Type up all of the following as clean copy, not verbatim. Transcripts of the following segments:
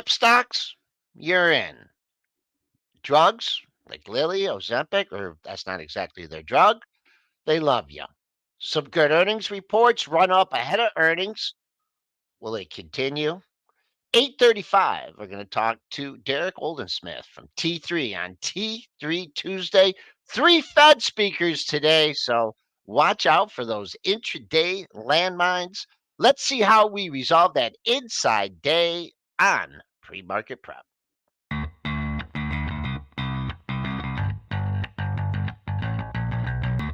Stocks, you're in. Drugs, like Lilly, Ozempic, or that's not exactly their drug, they love you. Some good earnings reports run up ahead of earnings. Will they continue? 8:35, we're going to talk to Derrick Oldensmith from T3 on T3 Tuesday. Three Fed speakers today, so watch out for those intraday landmines. Let's see how we resolve that inside day on pre-market prep.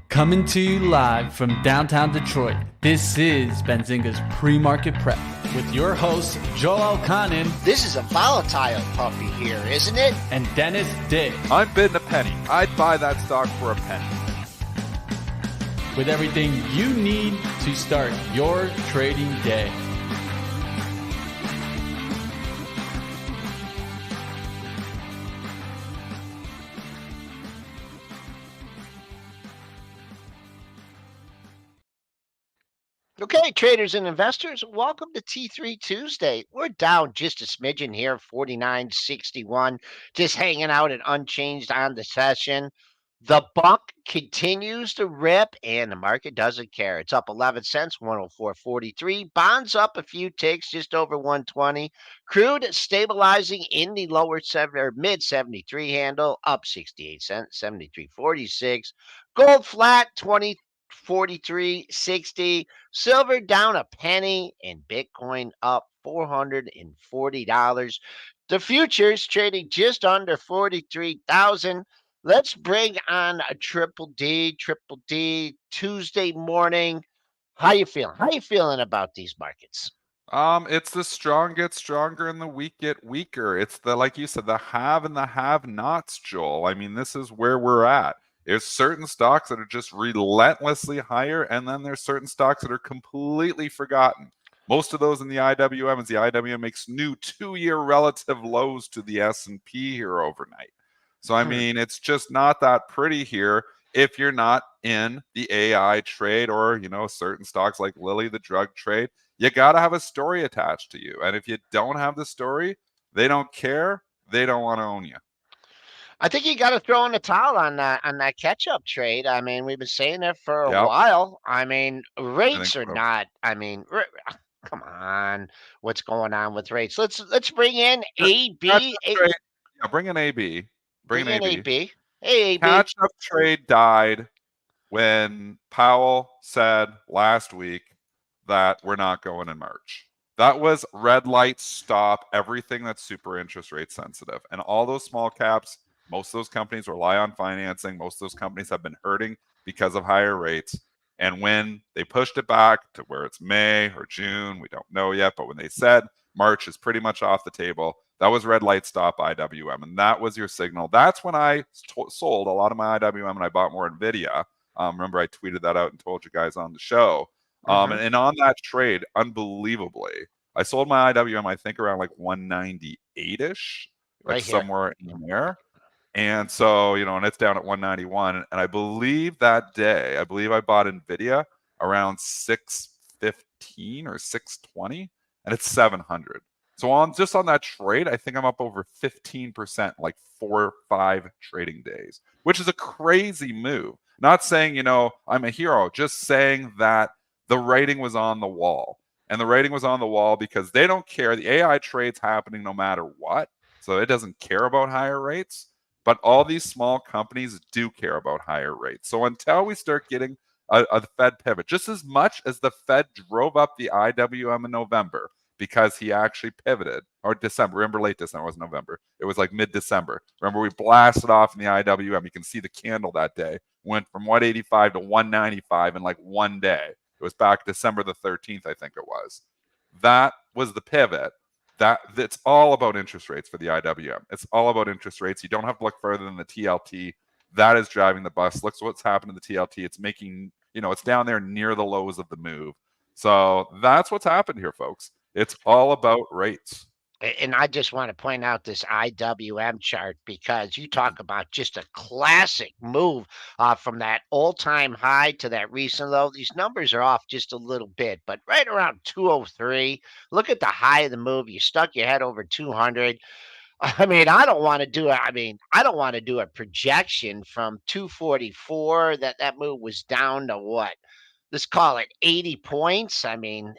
Coming to you live from downtown Detroit, this is Benzinga's Pre-Market Prep with your hosts, Joel Elconin. This is a volatile puppy here, isn't it? And Dennis Dick. I'm bidding a penny. I'd buy that stock for a penny. With everything you need to start your trading day. Okay, traders and investors, welcome to T3 Tuesday. We're down just a smidgen here, 49.61, just hanging out and unchanged on the session. The buck continues to rip, and the market doesn't care. It's up 11 cents, 104.43. Bonds up a few ticks, just over 120. Crude stabilizing in the lower seven or mid 73 handle, up 68 cents, 73.46. Gold flat, 20.43.60. Silver down a penny, and Bitcoin up $440. The futures trading just under 43,000. Let's bring on a Triple D Tuesday morning. How you feeling? How you feeling about these markets? It's the strong get stronger and the weak get weaker. It's the, like you said, the have and the have-nots, Joel. I mean, this is where we're at. There's certain stocks that are just relentlessly higher, and then there's certain stocks that are completely forgotten. Most of those in the IWM, as the IWM makes new 2-year relative lows to the S&P here overnight. So, I mean, it's just not that pretty here if you're not in the AI trade or, certain stocks like Lilly, the drug trade. You got to have a story attached to you. And if you don't have the story, they don't care. They don't want to own you. I think you got to throw in the towel on that catch-up trade. I mean, we've been saying it for a Yep. while. I mean, rates are so. not. I mean, come on, what's going on with rates? Let's bring in AB. Yeah, bring in AB. Bring in AB. Hey, AB. Catch-up trade died when Powell said last week that we're not going in March. That was red light, stop everything that's super interest rate sensitive. And all those small caps, most of those companies rely on financing. Most of those companies have been hurting because of higher rates. And when they pushed it back to where it's May or June, we don't know yet, but when they said March is pretty much off the table, that was red light, stop IWM. And that was your signal. That's when I sold a lot of my IWM and I bought more Nvidia. Remember, I tweeted that out and told you guys on the show. And on that trade, unbelievably, I sold my IWM, I think, around like 198-ish, like right somewhere in there. And so, and it's down at 191. And I believe that day, I bought Nvidia around 615 or 620, and it's 700. So on that trade, I think I'm up over 15%, like 4 or 5 trading days, which is a crazy move. Not saying, I'm a hero, just saying that the writing was on the wall. And the writing was on the wall because they don't care. The AI trade's happening no matter what. So it doesn't care about higher rates. But all these small companies do care about higher rates. So until we start getting a Fed pivot, just as much as the Fed drove up the IWM in November because he actually pivoted, or December, remember late December, it wasn't November. It was like mid-December. Remember we blasted off in the IWM. You can see the candle that day. Went from 185 to 195 in like one day. It was back December the 13th, I think it was. That was the pivot. That's all about interest rates for the IWM. It's all about interest rates. You don't have to look further than the TLT. That is driving the bus. Look what's happened to the TLT. It's making, it's down there near the lows of the move. So that's what's happened here, folks. It's all about rates. And I just want to point out this IWM chart because you talk about just a classic move from that all-time high to that recent low. These numbers are off just a little bit, but right around 203. Look at the high of the move. You stuck your head over 200. I mean, I don't want to do it. I mean, I don't want to do a projection from 244 that move was down to what? Let's call it 80 points. I mean,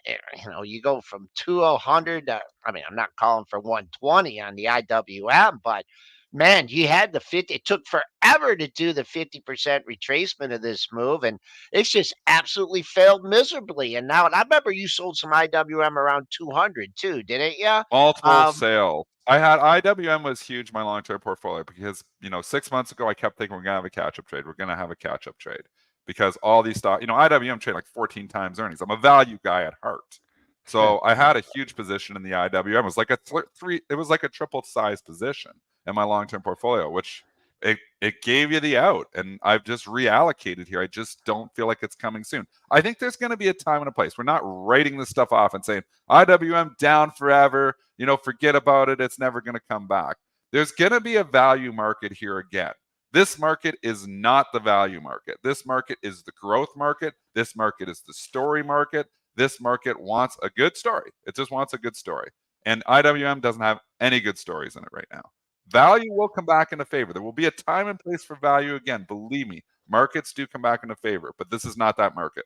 you go from 200 to, I mean, I'm not calling for 120 on the IWM, but man, you had the 50. It took forever to do the 50% retracement of this move, and it's just absolutely failed miserably. And now, and I remember you sold some IWM around 200 too, didn't you? Multiple Um, sales. I had IWM was huge in my long-term portfolio because 6 months ago I kept thinking we're gonna have a catch-up trade. We're gonna have a catch-up trade because all these stock, IWM trade like 14 times earnings. I'm a value guy at heart, so I had a huge position in the IWM. It was like a three. It was like a triple size position in my long-term portfolio, which it gave you the out, and I've just reallocated here. I just don't feel like it's coming soon. I think there's going to be a time and a place. We're not writing this stuff off and saying IWM down forever. Forget about it. It's never going to come back. There's going to be a value market here again. This market is not the value market. This market is the growth market. This market is the story market. This market wants a good story. It just wants a good story. And IWM doesn't have any good stories in it right now. Value will come back into favor. There will be a time and place for value again. Believe me, markets do come back into favor, but this is not that market.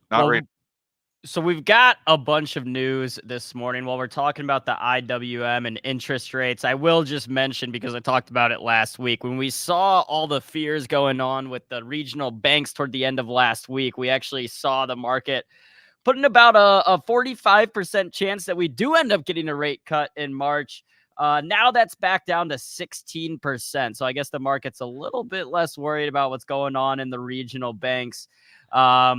Not Well, right. So we've got a bunch of news this morning while we're talking about the IWM and interest rates. I will just mention, because I talked about it last week, when we saw all the fears going on with the regional banks toward the end of last week, we actually saw the market putting about a 45% chance that we do end up getting a rate cut in March. Now that's back down to 16%. So I guess the market's a little bit less worried about what's going on in the regional banks. I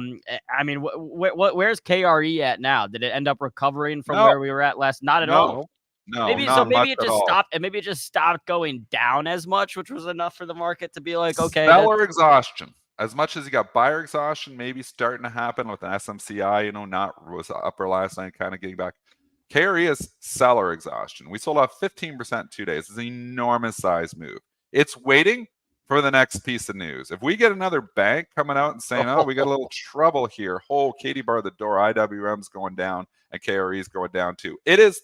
mean, where's KRE at now? Did it end up recovering from where we were at last? Not at all. No, Maybe not much maybe it at just all. stopped, and maybe it just stopped going down as much, which was enough for the market to be like, okay, Seller exhaustion. As much as you got buyer exhaustion, maybe starting to happen with an SMCI, not was upper last night, kind of getting back. KRE is seller exhaustion. We sold off 15% in 2 days. It's an enormous size move. It's waiting for the next piece of news. If we get another bank coming out and saying, oh, we got a little trouble here. Oh, Katie bar the door. IWM's going down and KRE's going down too. It is,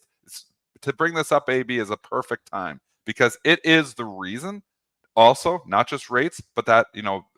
to bring this up, AB, is a perfect time because it is the reason also, not just rates, but that,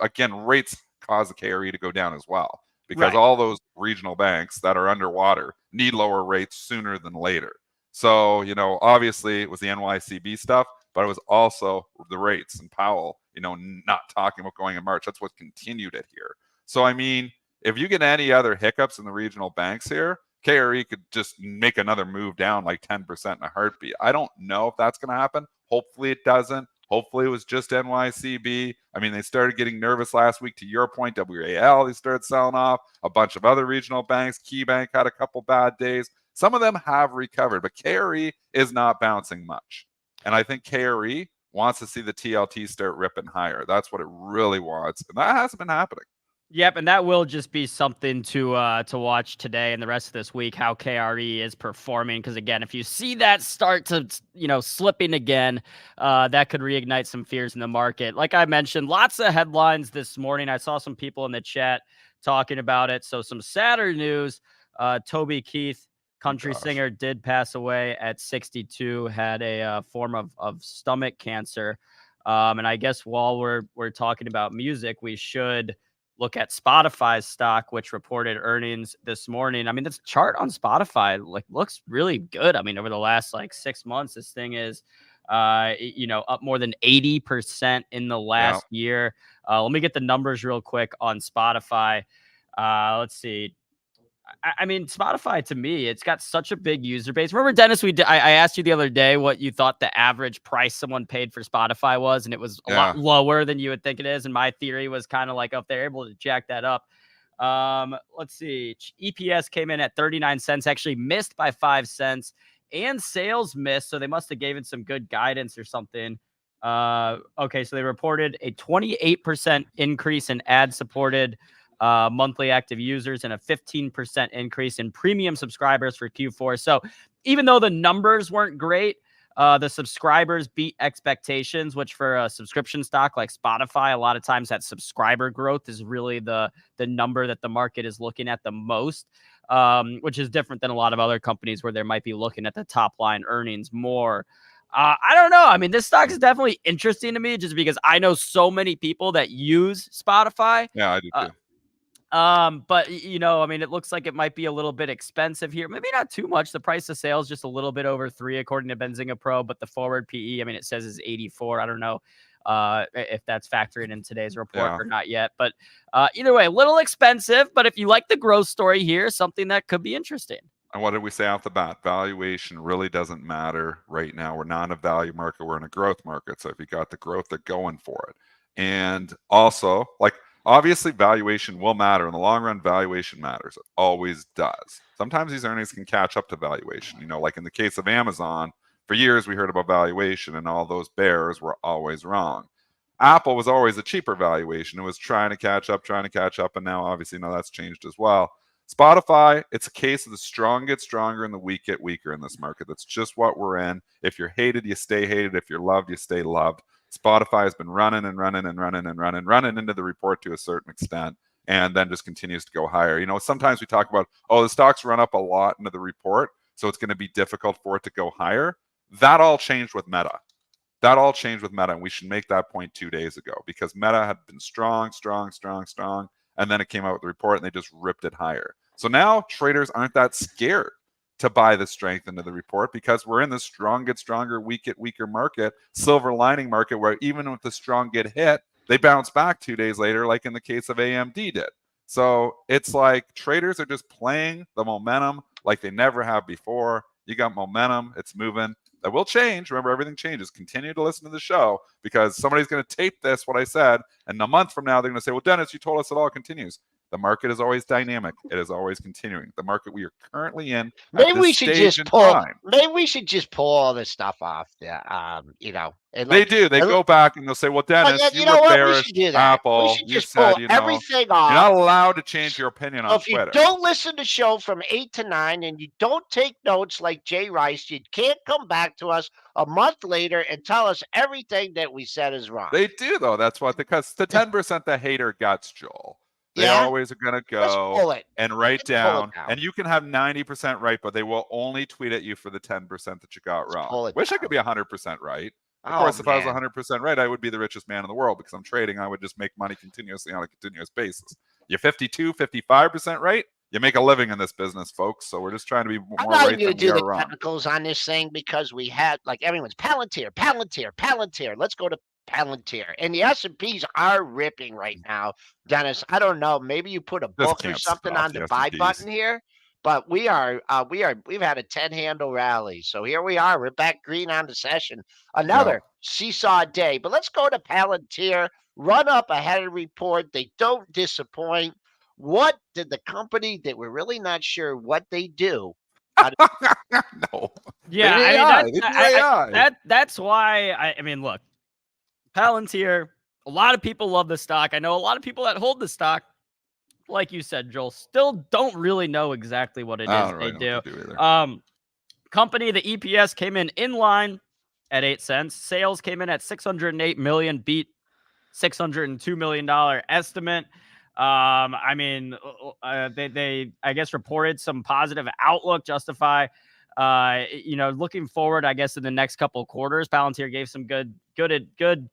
again, rates cause the KRE to go down as well because all those regional banks that are underwater need lower rates sooner than later. So, obviously it was the NYCB stuff, but it was also the rates and Powell, not talking about going in March. That's what continued it here. So, I mean, if you get any other hiccups in the regional banks here, KRE could just make another move down like 10% in a heartbeat. I don't know if that's going to happen. Hopefully it doesn't. Hopefully it was just NYCB. I mean, they started getting nervous last week. To your point, WAL, they started selling off. A bunch of other regional banks. KeyBank had a couple bad days. Some of them have recovered, but KRE is not bouncing much. And I think KRE wants to see the TLT start ripping higher. That's what it really wants. And that hasn't been happening. Yep, and that will just be something to watch today and the rest of this week, how KRE is performing. Because again, if you see that start to slipping again, that could reignite some fears in the market. Like I mentioned, lots of headlines this morning. I saw some people in the chat talking about it. So some sadder news: Toby Keith, country singer, did pass away at 62. Had a form of stomach cancer. And I guess while we're talking about music, we should look at Spotify's stock, which reported earnings this morning. I mean, this chart on Spotify looks really good. I mean, over the last 6 months, this thing is, up more than 80% in the last year. Let me get the numbers real quick on Spotify. Let's see. I mean, Spotify, to me, it's got such a big user base. Remember, Dennis, I asked you the other day what you thought the average price someone paid for Spotify was, and it was a lot lower than you would think it is. And my theory was kind of like, if they're able to jack that up. Let's see. EPS came in at 39 cents, actually missed by 5 cents, and sales missed. So they must have given some good guidance or something. Okay, so they reported a 28% increase in ad-supported monthly active users and a 15% increase in premium subscribers for Q4. So even though the numbers weren't great, the subscribers beat expectations, which for a subscription stock like Spotify, a lot of times that subscriber growth is really the number that the market is looking at the most, which is different than a lot of other companies where they might be looking at the top line earnings more. I don't know. I mean, this stock is definitely interesting to me just because I know so many people that use Spotify. Yeah, I do too. But I mean, it looks like it might be a little bit expensive here. Maybe not too much. The price of sales just a little bit over 3 according to Benzinga Pro, but the forward PE, I mean, it says is 84. I don't know if that's factoring in today's report or not yet. But either way, a little expensive. But if you like the growth story here, something that could be interesting. And what did we say off the bat? Valuation really doesn't matter right now. We're not in a value market. We're in a growth market. So if you got the growth, they're going for it. And also, like, obviously, valuation will matter. In the long run, valuation matters. It always does. Sometimes these earnings can catch up to valuation. Like in the case of Amazon, for years we heard about valuation, and all those bears were always wrong. Apple was always a cheaper valuation. It was trying to catch up, and now obviously that's changed as well. Spotify, it's a case of the strong get stronger and the weak get weaker in this market. That's just what we're in. If you're hated, you stay hated. If you're loved, you stay loved. Spotify has been running into the report to a certain extent, and then just continues to go higher. Sometimes we talk about, the stocks run up a lot into the report, so it's going to be difficult for it to go higher. That all changed with Meta. And we should make that point 2 days ago, because Meta had been strong, and then it came out with the report and they just ripped it higher. So now traders aren't that scared to buy the strength into the report, because we're in the strong get stronger, weak get weaker market, silver lining market, where even with the strong get hit, they bounce back 2 days later, like in the case of AMD did. So it's like traders are just playing the momentum like they never have before. You got momentum, it's moving. That will change. Remember, everything changes. Continue to listen to the show, because somebody's going to tape this, what I said, and a month from now, they're going to say, well, Dennis, you told us it all continues. The market is always dynamic. It is always continuing. The market we are currently in. Maybe we should just pull. Maybe we should just pull all this stuff off. They do. They go back and they'll say, "Well, Dennis, you were bearish Apple. You said everything off. You're not allowed to change your opinion on Twitter. If you don't listen to the show from 8 to 9 and you don't take notes like Jay Rice, you can't come back to us a month later and tell us everything that we said is wrong." They do, though. That's what, because the 10% the hater guts, Joel. They always are going to go and write down. And you can have 90% right, but they will only tweet at you for the 10% that you got wrong. Wish I could be 100% right. Of course, if I was 100% right, I would be the richest man in the world, because I'm trading. I would just make money continuously on a continuous basis. You're 52, 55% right. You make a living in this business, folks. So we're just trying to be more right than we are wrong. I'm not going to do the technicals on this thing, because we had, like, everyone's Palantir. Let's go to Palantir, and the S&Ps are ripping right now. Dennis, I don't know, maybe you put a book or something on the buy button here, but we've had a 10 handle rally. So here we are, we're back green on the session. Another seesaw day. But let's go to Palantir. Run up ahead of the report. They don't disappoint. What did the company that we're really not sure what they do? No. Yeah, that's why I mean, look, Palantir, a lot of people love the stock. I know a lot of people that hold the stock, like you said, Joel, still don't really know exactly what it is they do. Company, the EPS came in line at 8 cents. Sales came in at $608 million, beat $602 million estimate. I mean, they I guess reported some positive outlook, justify. Looking forward, I guess in the next couple of quarters, Palantir gave some good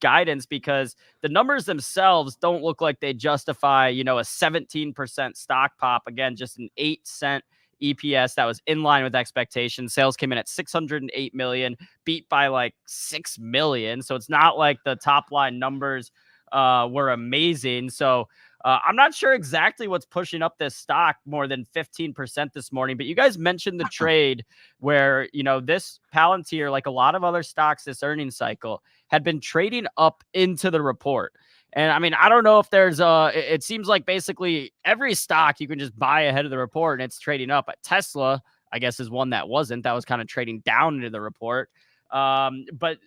guidance, because the numbers themselves don't look like they justify, a 17% stock pop. Again, just an 8 cent EPS that was in line with expectations. Sales came in at $608 million, beat by like $6 million. So it's not like the top line numbers were amazing. So I'm not sure exactly what's pushing up this stock more than 15% this morning, but you guys mentioned the trade where, this Palantir, like a lot of other stocks this earnings cycle, had been trading up into the report. And I mean, I don't know if there's it seems like basically every stock you can just buy ahead of the report and it's trading up. Tesla, I guess, is one that wasn't. That was kind of trading down into the report. But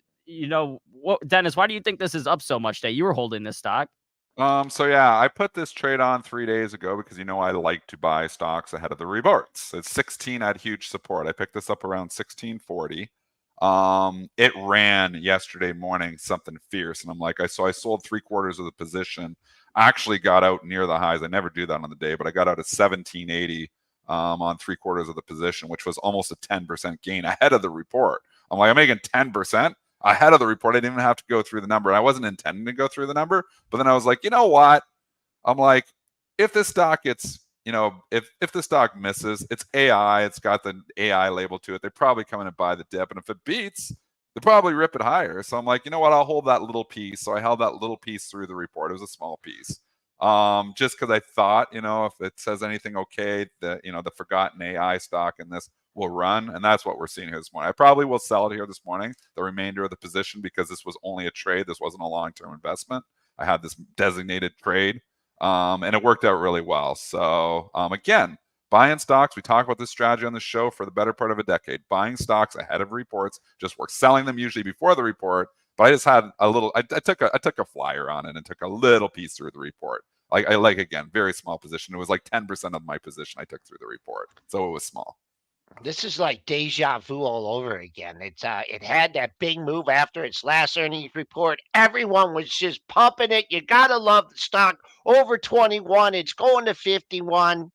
Dennis, why do you think this is up so much today? You were holding this stock. So yeah, I put this trade on 3 days ago because I like to buy stocks ahead of the reports. It's 16 at huge support. I picked this up around 1640. It ran yesterday morning something fierce, and I'm like, I sold 3/4 of the position. I actually got out near the highs. I never do that on the day, but I got out at 1780 on 3/4 of the position, which was almost a 10% gain ahead of the report. I'm like, I'm making 10% ahead of the report. I didn't even have to go through the number. I wasn't intending to go through the number, but then I was like, you know what? I'm like, if this stock gets, if the stock misses, it's AI, it's got the AI label to it. They're probably coming to buy the dip, and if it beats, they'll probably rip it higher. So I'm like, you know what? I'll hold that little piece. So I held that little piece through the report. It was a small piece. Just because I thought, if it says anything okay, the forgotten AI stock in this will run, and that's what we're seeing here this morning. I probably will sell it here this morning, the remainder of the position, because this was only a trade. This wasn't a long-term investment. I had this designated trade, and it worked out really well. So again, buying stocks, we talk about this strategy on the show for the better part of a decade. Buying stocks ahead of reports just works. Selling them usually before the report, but I just had a little. I took a flyer on it and took a little piece through the report. Again, very small position. It was like 10% of my position I took through the report, so it was small. This is like deja vu all over again. It had that big move after its last earnings report. Everyone was just pumping it. You gotta love the stock over 21. It's going to 51,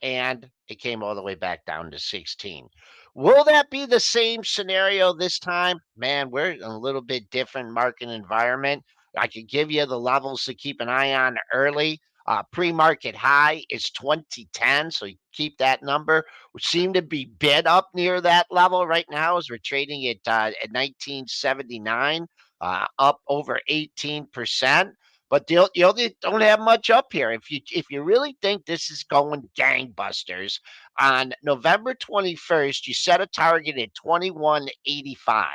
and it came all the way back down to 16. Will that be the same scenario this time? Man, we're in a little bit different market environment. I could give you the levels to keep an eye on early. Pre-market high is 2010, so you keep that number. We seem to be bid up near that level right now as we're trading at 1979, up over 18%. But you don't have much up here. If you really think this is going gangbusters, on November 21st, you set a target at 2185.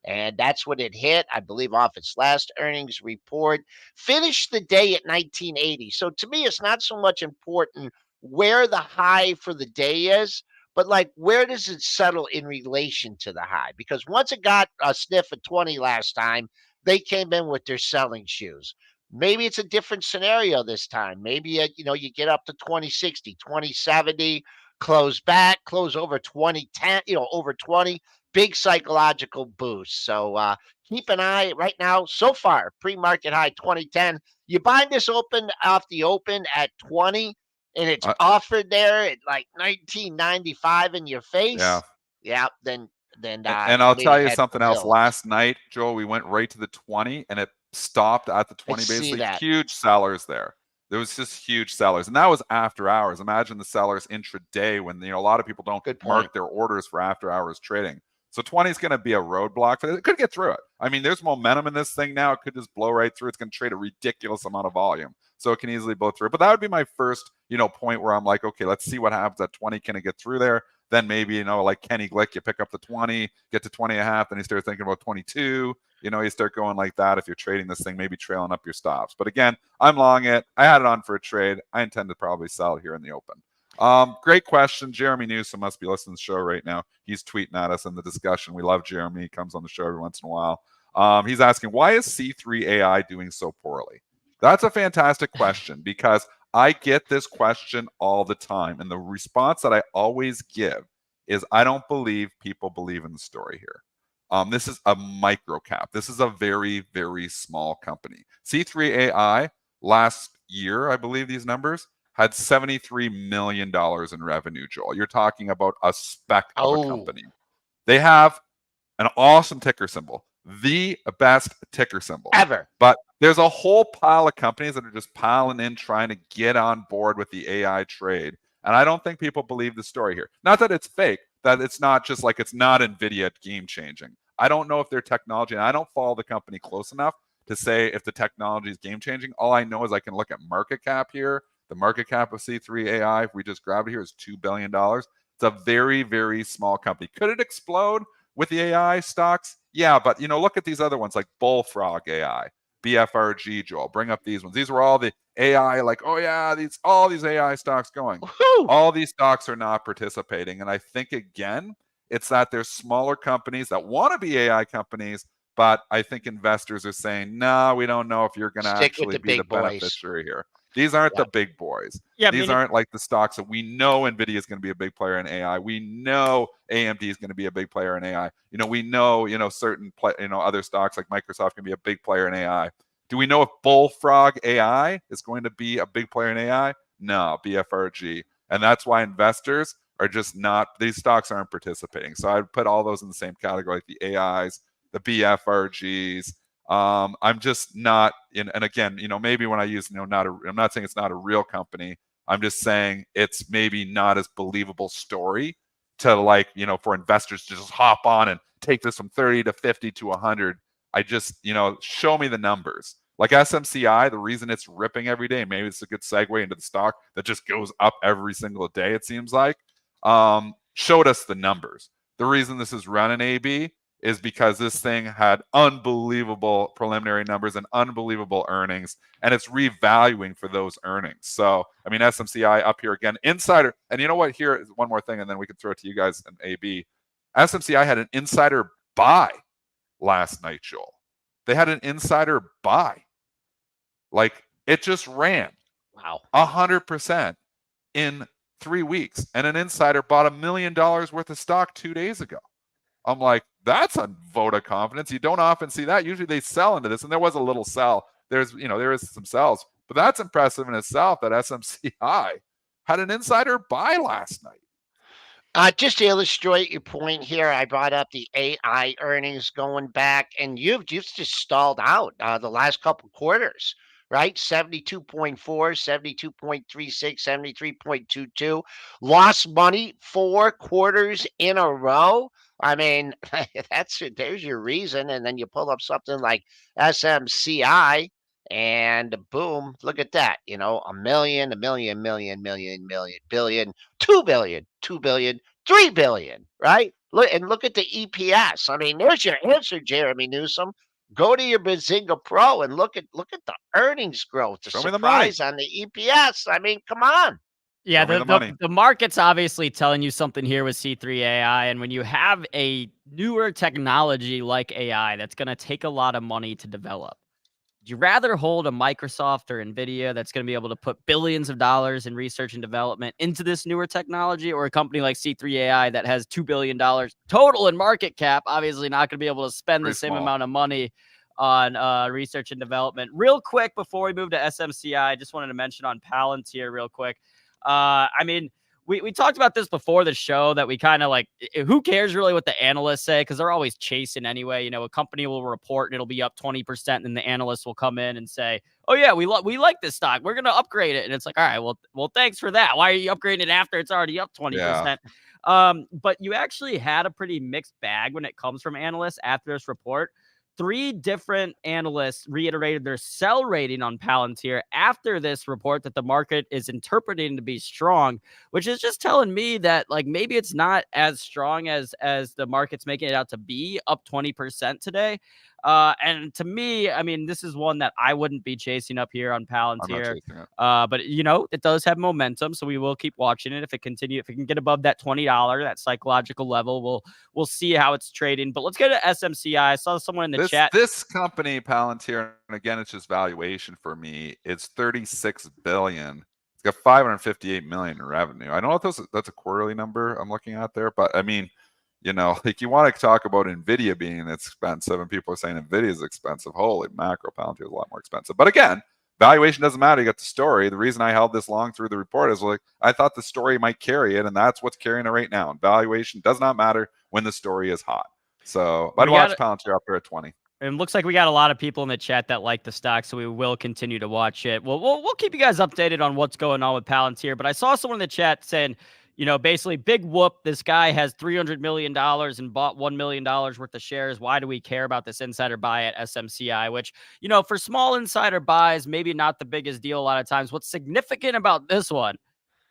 And that's what it hit, I believe, off its last earnings report. Finished the day at 1980. So to me, it's not so much important where the high for the day is, but like where does it settle in relation to the high? Because once it got a sniff at 20 last time, they came in with their selling shoes. Maybe it's a different scenario this time. Maybe you get up to 2060, 2070, close back, close over 2010, over 20, big psychological boost. So keep an eye right now. So far, pre-market high 2010. You buy this open off the open at 20, and it's offered there at like 1995 in your face. Yeah. Yeah, then and I'll tell you head something for else. Hills. Last night, Joel, we went right to the 20, and it stopped at the 20. Basically, huge sellers there. There was just huge sellers, and that was after hours. Imagine the sellers intraday when a lot of people don't mark their orders for after hours trading. So 20 is going to be a roadblock. It could get through it. I mean, there's momentum in this thing now. It could just blow right through. It's going to trade a ridiculous amount of volume, so it can easily blow through. But that would be my first, point where I'm like, okay, let's see what happens at 20. Can it get through there? Then maybe, like Kenny Glick, you pick up the 20, get to 20 and a half, then you start thinking about 22. You start going like that if you're trading this thing, maybe trailing up your stops. But again, I'm long it. I had it on for a trade. I intend to probably sell here in the open. Great question. Jeremy Newsom must be listening to the show right now. He's tweeting at us in the discussion. We love Jeremy. He comes on the show every once in a while. He's asking, why is C3 AI doing so poorly? That's a fantastic question because I get this question all the time. And the response that I always give is I don't believe people believe in the story here. This is a micro cap. This is a very, very small company. C3 AI last year, I believe these numbers, had $73 million in revenue, Joel. You're talking about a speck of a company. They have an awesome ticker symbol, the best ticker symbol ever. But there's a whole pile of companies that are just piling in trying to get on board with the AI trade. And I don't think people believe the story here. Not that it's fake, that it's not just like it's not Nvidia game changing. I don't know if their technology, and I don't follow the company close enough to say if the technology is game changing. All I know is I can look at market cap here. The market cap of C3 AI, if we just grabbed it here, is $2 billion. It's a very, very small company. Could it explode with the AI stocks? Yeah, but look at these other ones like Bullfrog AI, BFRG, Joel. Bring up these ones. These were all the AI, like, oh yeah, all these AI stocks going. Woo-hoo! All these stocks are not participating. And I think again, it's that there's smaller companies that want to be AI companies, But I think investors are saying, no, we don't know if you're going to Stick with actually the be the big boys. beneficiary here. These aren't the big boys. Yeah, These aren't like the stocks that we know Nvidia is going to be a big player in AI. We know AMD is going to be a big player in AI. We know, certain other stocks like Microsoft can be a big player in AI. Do we know if Bullfrog AI is going to be a big player in AI? No, BFRG. And that's why investors are just not, these stocks aren't participating. So I'd put all those in the same category, like the AIs, the BFRGs. I'm just not in, and again, maybe when I use, I'm not saying it's not a real company. I'm just saying it's maybe not as believable story to for investors to just hop on and take this from 30 to 50 to 100. I just, show me the numbers. Like SMCI, the reason it's ripping every day, maybe it's a good segue into the stock that just goes up every single day, it seems like, showed us the numbers. The reason this is running AB is because this thing had unbelievable preliminary numbers and unbelievable earnings, and it's revaluing for those earnings. So, I mean, SMCI up here again, insider. And you know what? Here is one more thing, and then we can throw it to you guys and AB. SMCI had an insider buy last night, Joel. They had an insider buy. Like, it just ran 100% in 3 weeks, and an insider bought $1 million worth of stock 2 days ago. I'm like, that's a vote of confidence. You don't often see that. Usually they sell into this, and there was a little sell. There is some sells, but that's impressive in itself that SMCI had an insider buy last night. Just to illustrate your point here, I brought up the AI earnings going back, and you've just stalled out the last couple quarters, right? 72.4, 72.36, 73.22. Lost money 4 quarters in a row. I mean, there's your reason. And then you pull up something like SMCI, and boom, look at that. A million, billion, 2 billion, 2 billion, 3 billion, right? Look at the EPS. I mean, there's your answer, Jeremy Newsom. Go to your Benzinga Pro and look at the earnings growth, the surprise on the EPS. I mean, come on. Yeah, the market's obviously telling you something here with C3 AI, and when you have a newer technology like AI that's going to take a lot of money to develop, would you rather hold a Microsoft or Nvidia that's going to be able to put billions of dollars in research and development into this newer technology, or a company like C3 AI that has $2 billion total in market cap, obviously not going to be able to spend the same amount of money on research and development? Real quick, before we move to SMCI, I just wanted to mention on Palantir real quick. I mean, we talked about this before the show, that we kind of like, who cares really what the analysts say, because they're always chasing anyway. A company will report and it'll be up 20%, and then the analysts will come in and say, oh yeah, we like this stock, we're gonna upgrade it. And it's like, all right, well thanks for that. Why are you upgrading it after it's already up 20%? Yeah. But you actually had a pretty mixed bag when it comes from analysts after this report. 3 different analysts reiterated their sell rating on Palantir after this report that the market is interpreting to be strong, which is just telling me that maybe it's not as strong as the market's making it out to be, up 20% today. And to me, I mean, this is one that I wouldn't be chasing up here on Palantir. But it does have momentum, so we will keep watching it. If it can get above that $20, that psychological level, we'll see how it's trading. But let's get to SMCI. I saw someone in the chat. This company, Palantir, and again, it's just valuation for me. It's $36 billion. It's got $558 million in revenue. I don't know if that's a quarterly number I'm looking at there, but I mean, you want to talk about Nvidia being expensive, and people are saying Nvidia is expensive. Holy macro, Palantir is a lot more expensive. But again, valuation doesn't matter. You got the story. The reason I held this long through the report is I thought the story might carry it, and that's what's carrying it right now. And valuation does not matter when the story is hot. So I'd watch Palantir up there at 20. It looks like we got a lot of people in the chat that like the stock, so we will continue to watch it. We'll keep you guys updated on what's going on with Palantir. But I saw someone in the chat saying, basically, big whoop, this guy has $300 million and bought $1 million worth of shares. Why do we care about this insider buy at SMCI? Which, for small insider buys, maybe not the biggest deal a lot of times. What's significant about this one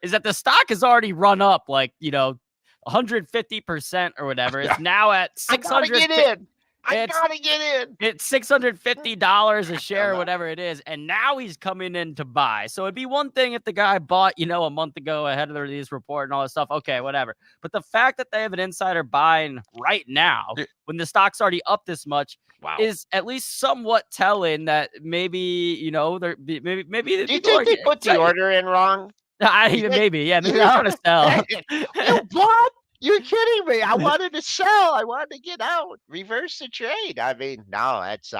is that the stock has already run up 150% or whatever. It's now at 600. I gotta get in. It's $650 a share or whatever it is, and now he's coming in to buy. So it'd be one thing if the guy bought, a month ago ahead of the release report and all this stuff. Okay, whatever. But the fact that they have an insider buying right now when the stock's already up this much is at least somewhat telling that maybe, maybe Do you think they put the order in wrong? Maybe, maybe I want to sell. You bought? You're kidding me. I wanted to sell. I wanted to get out. Reverse the trade. I mean, no, that's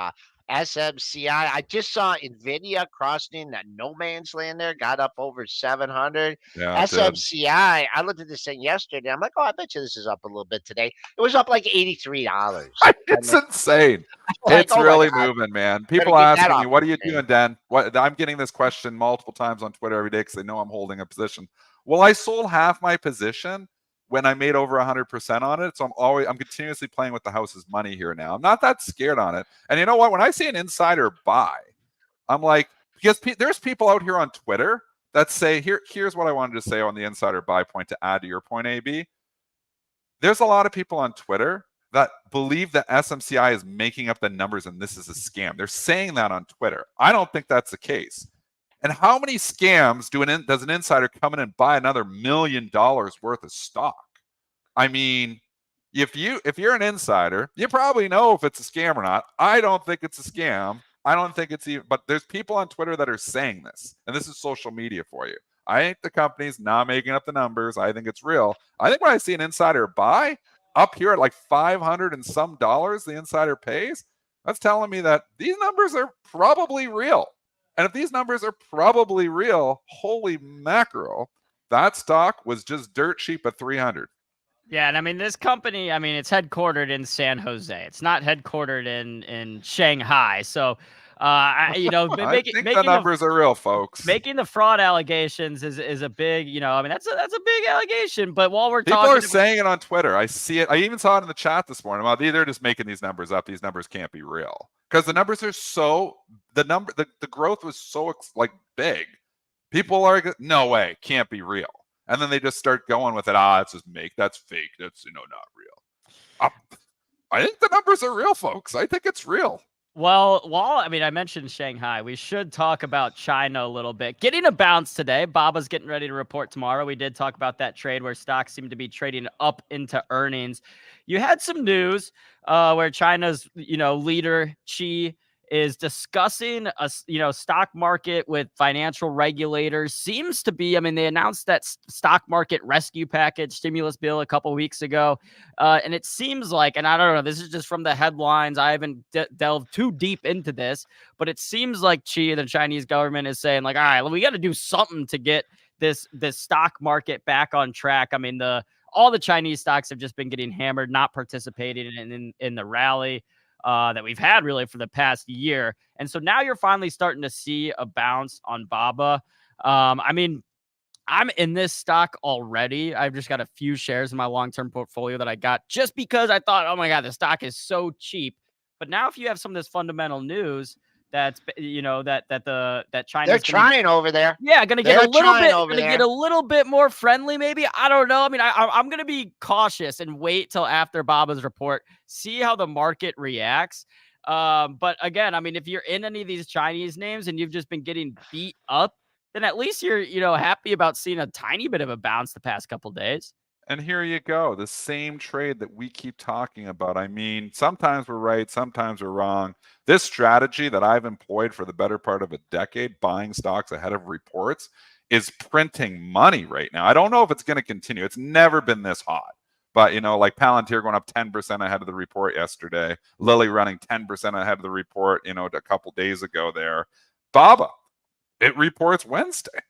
SMCI. I just saw Nvidia crossing that no man's land there, got up over 700. Yeah, it did. SMCI, I looked at this thing yesterday. I'm like, oh, I bet you this is up a little bit today. It was up like $83. It's insane. Like, It's oh my really God. moving, man. Better People get that asking off me, what are the you trade. doing, Dan? I'm getting this question multiple times on Twitter every day because they know I'm holding a position. Well, I sold half my position when I made over 100% on it. So I'm continuously playing with the house's money here now. I'm not that scared on it. And you know what? When I see an insider buy, I'm like, because there's people out here on Twitter that say, here's what I wanted to say on the insider buy point to add to your point, AB. There's a lot of people on Twitter that believe that SMCI is making up the numbers and this is a scam. They're saying that on Twitter. I don't think that's the case. And how many scams does an insider come in and buy another $1 million worth of stock? I mean, if you're an insider, you probably know if it's a scam or not. I don't think it's a scam. I don't think it's even, but there's people on Twitter that are saying this, and this is social media for you. I think the company's not making up the numbers. I think it's real. I think when I see an insider buy up here at like 500 and some dollars, the insider pays, that's telling me that these numbers are probably real. And if these numbers are probably real, holy mackerel, that stock was just dirt cheap at 300. Yeah, and I mean, this company, it's headquartered in San Jose. It's not headquartered in Shanghai. So, I think the numbers are real, folks. Making the fraud allegations is a big, that's a big allegation. But while we're people talking, are saying it on Twitter. I see it. I even saw it in the chat this morning. Well, they're just making these numbers up. These numbers can't be real because the numbers are the growth was so big. People are no way, can't be real. And then they just start going with it. It's just that's fake. That's not real. I think the numbers are real, folks. I think it's real. Well, I mentioned Shanghai. We should talk about China a little bit. Getting a bounce today. Baba's getting ready to report tomorrow. We did talk about that trade where stocks seem to be trading up into earnings. You had some news where China's, leader Xi is discussing a stock market with financial regulators. Seems to be, they announced that stock market rescue package stimulus bill a couple weeks ago. And it seems like, and I don't know, this is just from the headlines. I haven't delved too deep into this, but it seems like Xi, the Chinese government, is saying like, all right, we got to do something to get this stock market back on track. All the Chinese stocks have just been getting hammered, not participating in the rally that we've had really for the past year. And so now you're finally starting to see a bounce on Baba. I'm in this stock already. I've just got a few shares in my long-term portfolio that I got just because I thought, oh my God, the stock is so cheap. But now if you have some of this fundamental news that's, that China's they're trying over there. Yeah, gonna get a little bit more friendly, maybe. I don't know. I'm gonna be cautious and wait till after Baba's report, see how the market reacts. But again, if you're in any of these Chinese names and you've just been getting beat up, then at least you're, happy about seeing a tiny bit of a bounce the past couple days. And here you go, the same trade that we keep talking about. Sometimes we're right, sometimes we're wrong. This strategy that I've employed for the better part of a decade, buying stocks ahead of reports, is printing money right now. I don't know if it's going to continue. It's never been this hot. But, like Palantir going up 10% ahead of the report yesterday, Lilly running 10% ahead of the report, a couple days ago there. Baba, it reports Wednesday.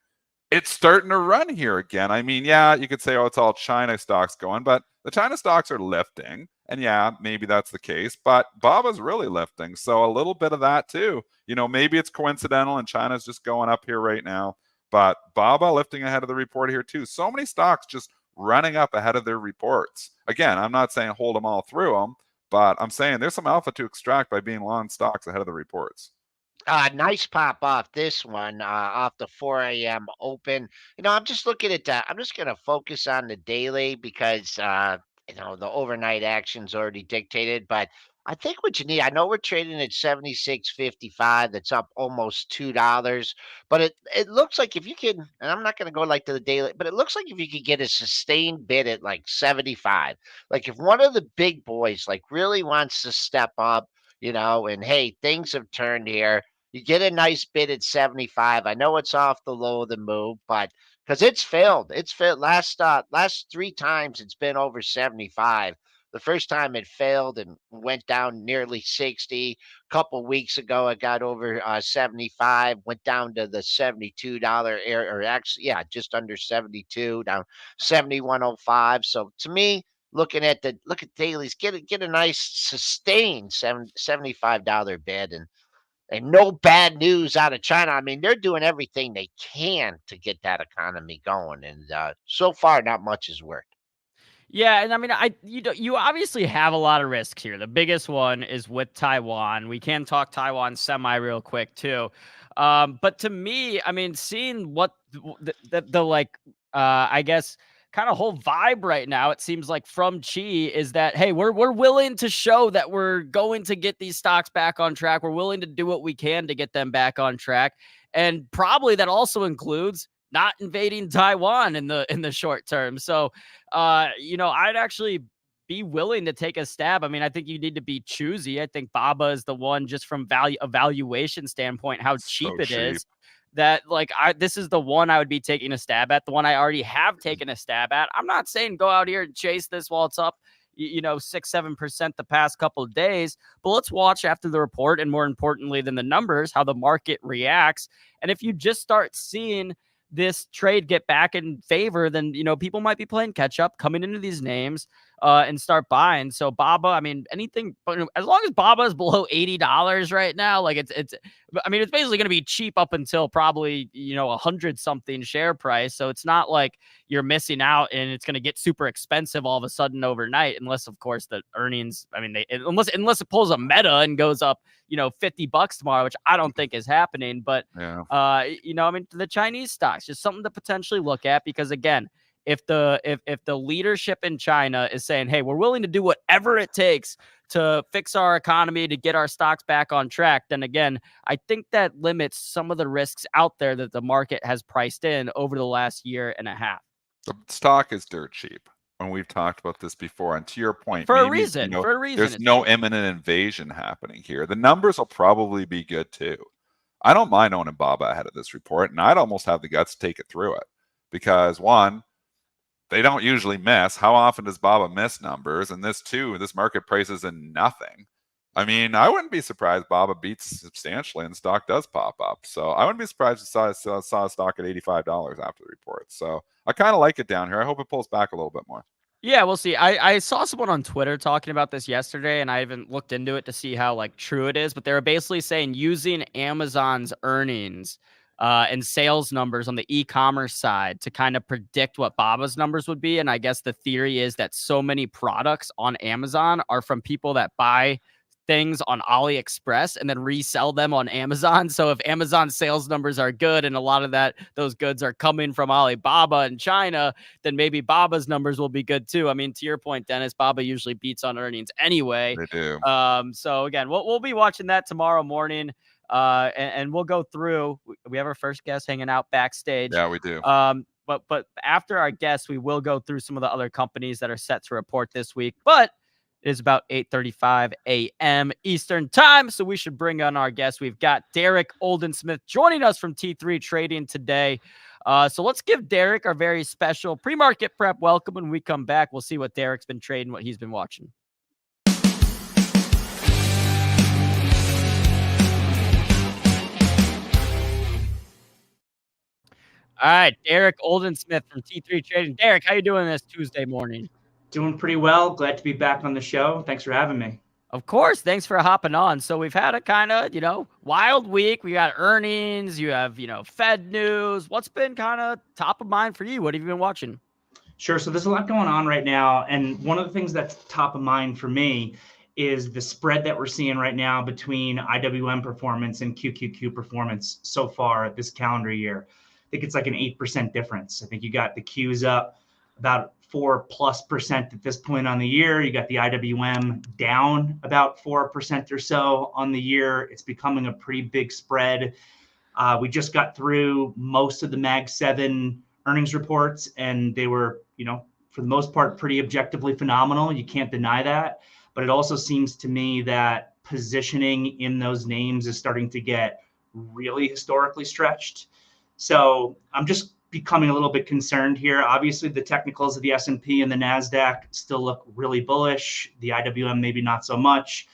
It's starting to run here again. Yeah, you could say, it's all China stocks going, but the China stocks are lifting. And yeah, maybe that's the case, but Baba's really lifting. So a little bit of that too. Maybe it's coincidental and China's just going up here right now, but Baba lifting ahead of the report here too. So many stocks just running up ahead of their reports. Again, I'm not saying hold them all through them, but I'm saying there's some alpha to extract by being long stocks ahead of the reports. Nice pop off this one off the 4 a.m. open. I'm just looking at that. I'm just going to focus on the daily because, the overnight action's already dictated. But I think what you need, I know we're trading at 76.55. That's up almost $2. But it looks like if you can, and I'm not going to go like to the daily, but it looks like if you could get a sustained bid at like 75, like if one of the big boys like really wants to step up, and hey, things have turned here. You get a nice bid at 75. I know it's off the low of the move, but because it's failed last three times it's been over 75. The first time it failed and went down nearly 60. A couple weeks ago, it got over 75, went down to the $72 area, or actually, yeah, just under 72, down 71.05. So to me, look at dailies, get a nice sustained $75 bid, and no bad news out of China. I mean, they're doing everything they can to get that economy going, and so far, not much has worked. Yeah, and I mean, you obviously have a lot of risks here. The biggest one is with Taiwan. We can talk Taiwan semi real quick too. But to me, I mean, seeing what the like, I guess, kind of whole vibe right now, it seems like from Chi is that, hey, we're willing to show that we're going to get these stocks back on track. We're willing to do what we can to get them back on track, and probably that also includes not invading Taiwan in the short term. So I'd actually be willing to take a stab. I mean, I think you need to be choosy. I think Baba is the one, just from evaluation standpoint, how cheap So it cheap. is, that like this is the one I would be taking a stab at, the one I already have taken a stab at. I'm not saying go out here and chase this while it's up 6-7% the past couple of days, but let's watch after the report, and more importantly than the numbers, how the market reacts. And if you just start seeing this trade get back in favor, then people might be playing catch up, coming into these names and start buying. So Baba, I mean, anything, but as long as Baba is below $80 right now, like it's I mean, it's basically going to be cheap up until probably 100 something share price. So it's not like you're missing out and it's going to get super expensive all of a sudden overnight, unless of course the earnings, I mean, unless it pulls a Meta and goes up $50 tomorrow, which I don't think is happening. But Yeah. I mean, the Chinese stocks, just something to potentially look at, because again, if the leadership in China is saying, hey, we're willing to do whatever it takes to fix our economy, to get our stocks back on track, then again, I think that limits some of the risks out there that the market has priced in over the last year and a half. The stock is dirt cheap. And we've talked about this before. And to your point, For a maybe, reason. there's no imminent invasion happening here. The numbers will probably be good too. I don't mind owning Baba ahead of this report, and I'd almost have the guts to take it through it. Because one, they don't usually miss. How often does Baba miss numbers? And this market price is in nothing. I mean, I wouldn't be surprised Baba beats substantially and the stock does pop up. So I wouldn't be surprised if saw a stock at $85 after the report. So I kind of like it down here. I hope it pulls back a little bit more. Yeah, we'll see. I saw someone on Twitter talking about this yesterday, and I haven't looked into it to see how like true it is, but they were basically saying using Amazon's earnings and sales numbers on the e-commerce side to kind of predict what Baba's numbers would be. And I guess the theory is that so many products on Amazon are from people that buy things on AliExpress and then resell them on Amazon. So if Amazon's sales numbers are good and a lot of those goods are coming from Alibaba in China, then maybe Baba's numbers will be good too. I mean, to your point, Dennis, Baba usually beats on earnings anyway. They do. So again, we'll be watching that tomorrow morning. And we'll go through. We have our first guest hanging out backstage. Yeah, we do. But after our guests, we will go through some of the other companies that are set to report this week. But it is about 8:35 a.m. Eastern time, so we should bring on our guest. We've got Derrick Oldensmith joining us from T3 Trading today. So let's give Derrick our very special pre-market prep welcome. When we come back, we'll see what Derrick's been trading, what he's been watching. All right, Derrick Oldensmith from T3 Trading. Derrick, how you doing this Tuesday morning? Doing pretty well. Glad to be back on the show. Thanks for having me. Of course. Thanks for hopping on. So we've had a kind of, wild week. We got earnings. You have, Fed news. What's been kind of top of mind for you? What have you been watching? Sure. So there's a lot going on right now. And one of the things that's top of mind for me is the spread that we're seeing right now between IWM performance and QQQ performance so far this calendar year. I think it's like an 8% difference. I think you got the Qs up about 4+% at this point on the year. You got the IWM down about 4% or so on the year. It's becoming a pretty big spread. We just got through most of the Mag 7 earnings reports, and they were, for the most part, pretty objectively phenomenal. You can't deny that. But it also seems to me that positioning in those names is starting to get really historically stretched. So I'm just becoming a little bit concerned here. Obviously, the technicals of the S&P and the NASDAQ still look really bullish. The IWM maybe not so much.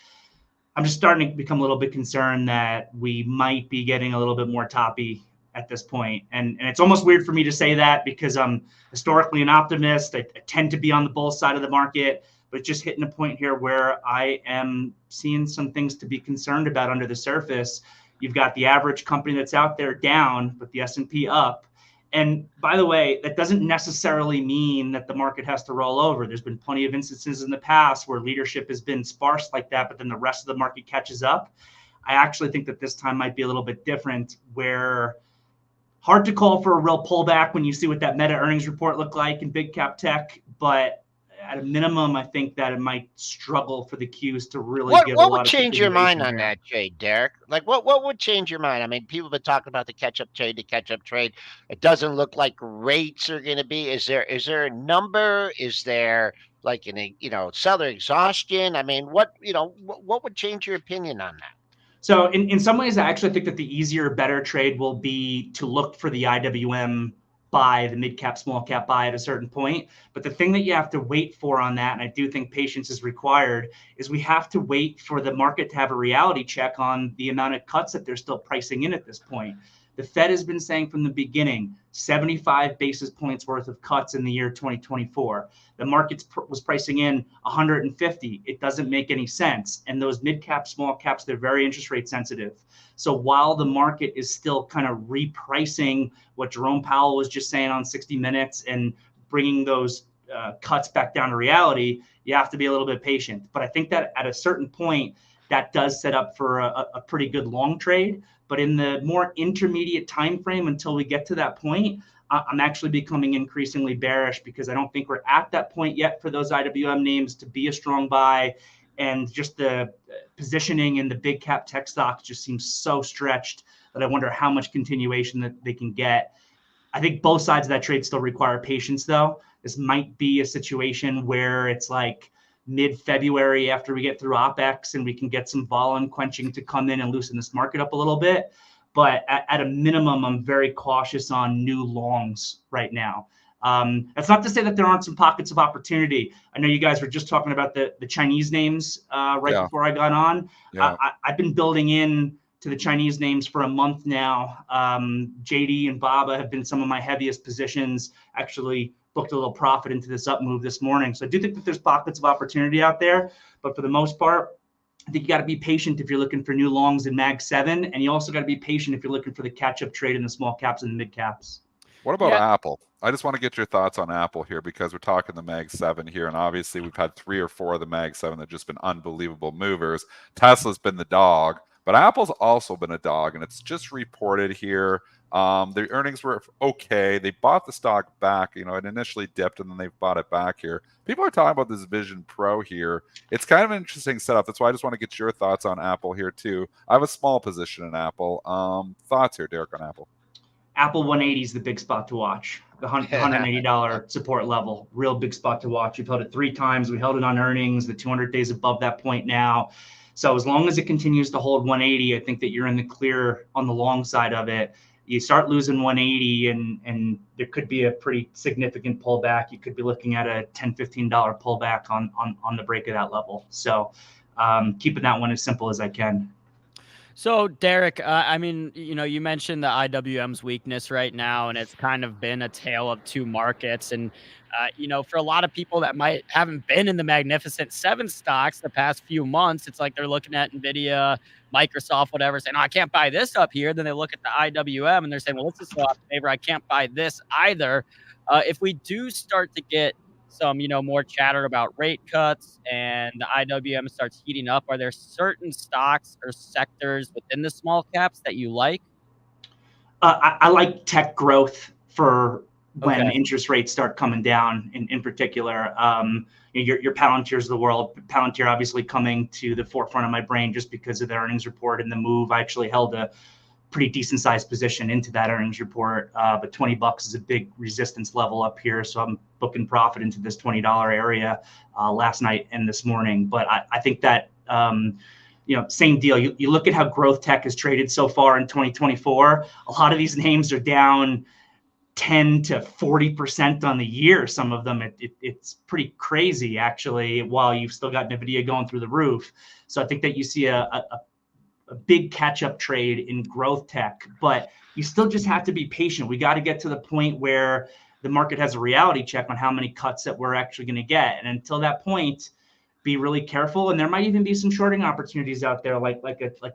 I'm just starting to become a little bit concerned that we might be getting a little bit more toppy at this point. And it's almost weird for me to say that because I'm historically an optimist. I tend to be on the bull side of the market, but just hitting a point here where I am seeing some things to be concerned about under the surface. You've got the average company that's out there down, but the S&P up. And by the way, that doesn't necessarily mean that the market has to roll over. There's been plenty of instances in the past where leadership has been sparse like that, but then the rest of the market catches up. I actually think that this time might be a little bit different, where hard to call for a real pullback when you see what that Meta earnings report looked like in big cap tech, but at a minimum, I think that it might struggle for the Qs to really give a What lot would of change your mind continuation on here. that trade, Derek? Like, what would change your mind? I mean, people have been talking about the catch-up trade, It doesn't look like rates are going to be. Is there a number? Is there like seller exhaustion? I mean, what would change your opinion on that? So in some ways, I actually think that the easier, better trade will be to look for the IWM buy, the mid cap, small cap buy at a certain point. But the thing that you have to wait for on that, and I do think patience is required, is we have to wait for the market to have a reality check on the amount of cuts that they're still pricing in at this point. The Fed has been saying from the beginning, 75 basis points worth of cuts in the year 2024. The market was pricing in 150. It doesn't make any sense. And those mid caps, small caps, they're very interest rate sensitive. So while the market is still kind of repricing what Jerome Powell was just saying on 60 Minutes and bringing those cuts back down to reality, you have to be a little bit patient. But I think that at a certain point, that does set up for a pretty good long trade. But in the more intermediate time frame until we get to that point, I'm actually becoming increasingly bearish because I don't think we're at that point yet for those IWM names to be a strong buy. And just the positioning in the big cap tech stocks just seems so stretched that I wonder how much continuation that they can get. I think both sides of that trade still require patience, though. This might be a situation where it's like mid-February after we get through OPEX and we can get some vol unquenching to come in and loosen this market up a little bit. But at a minimum, I'm very cautious on new longs right now. That's not to say that there aren't some pockets of opportunity. I know you guys were just talking about the Chinese names before I got on. Yeah. I've been building in to the Chinese names for a month now. JD and Baba have been some of my heaviest positions. Actually booked a little profit into this up move this morning. So I do think that there's pockets of opportunity out there, but for the most part, I think you got to be patient if you're looking for new longs in Mag 7, and you also got to be patient if you're looking for the catch-up trade in the small caps and the mid caps. What about Apple? I just want to get your thoughts on Apple here because we're talking the Mag 7 here, and obviously we've had 3 or 4 of the Mag 7 that have just been unbelievable movers. Tesla's been the dog, but Apple's also been a dog, and it's just reported here. The earnings were okay. They bought the stock back. It initially dipped, and then they've bought it back here. People are talking about this Vision Pro here. It's kind of an interesting setup. That's why I just want to get your thoughts on Apple here, too. I have a small position in Apple. Thoughts here, Derek, on Apple? Apple 180 is the big spot to watch. The $180 support level, real big spot to watch. We've held it 3 times. We held it on earnings, the 200 days above that point now. So as long as it continues to hold 180, I think that you're in the clear on the long side of it. You start losing 180 and there could be a pretty significant pullback. You could be looking at a $10, $15 pullback on the break of that level. So keeping that one as simple as I can. So, Derek, I mean, you mentioned the IWM's weakness right now, and it's kind of been a tale of 2 markets. And, for a lot of people that haven't been in the Magnificent 7 stocks the past few months, it's like they're looking at Nvidia, Microsoft, whatever, saying, "Oh, I can't buy this up here." Then they look at the IWM and they're saying, "Well, this is so out of favor. I can't buy this either." If we do start to get some, more chatter about rate cuts and the IWM starts heating up, are there certain stocks or sectors within the small caps that you like? I like tech growth for when Okay. interest rates start coming down in particular. Your Palantirs of the world. Palantir obviously coming to the forefront of my brain just because of the earnings report and the move. I actually held a pretty decent sized position into that earnings report, but $20 is a big resistance level up here. So I'm booking profit into this $20 area last night and this morning. But I think that, same deal. You look at how growth tech has traded so far in 2024. A lot of these names are down 10 to 40% on the year. Some of them, it's pretty crazy, actually, while you've still got Nvidia going through the roof. So I think that you see a big catch-up trade in growth tech, but you still just have to be patient. We got to get to the point where the market has a reality check on how many cuts that we're actually going to get. And until that point, be really careful. And there might even be some shorting opportunities out there, like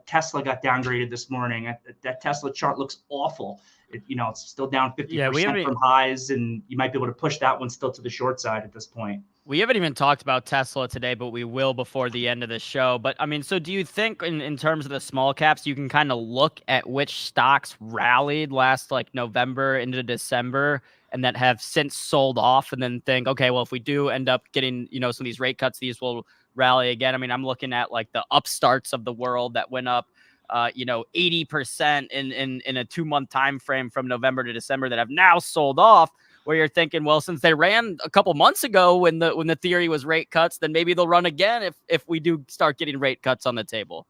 Tesla got downgraded this morning. That Tesla chart looks awful. It's still down 50% from highs, and you might be able to push that one still to the short side at this point. We haven't even talked about Tesla today, but we will before the end of the show. But I mean, so do you think in terms of the small caps, you can kind of look at which stocks rallied last like November into December and that have since sold off, and then think, okay, well, if we do end up getting, some of these rate cuts, these will rally again? I mean, I'm looking at like the upstarts of the world that went up 80% in a 2-month time frame from November to December that have now sold off, where you're thinking, well, since they ran a couple months ago when the theory was rate cuts, then maybe they'll run again if we do start getting rate cuts on the table.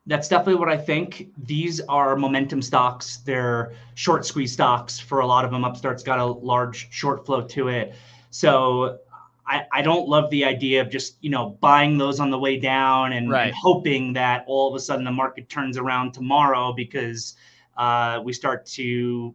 That's definitely what I think. These are momentum stocks. They're short squeeze stocks for a lot of them. Upstart's got a large short flow to it. So I don't love the idea of just, buying those on the way down and hoping that all of a sudden the market turns around tomorrow because we start to,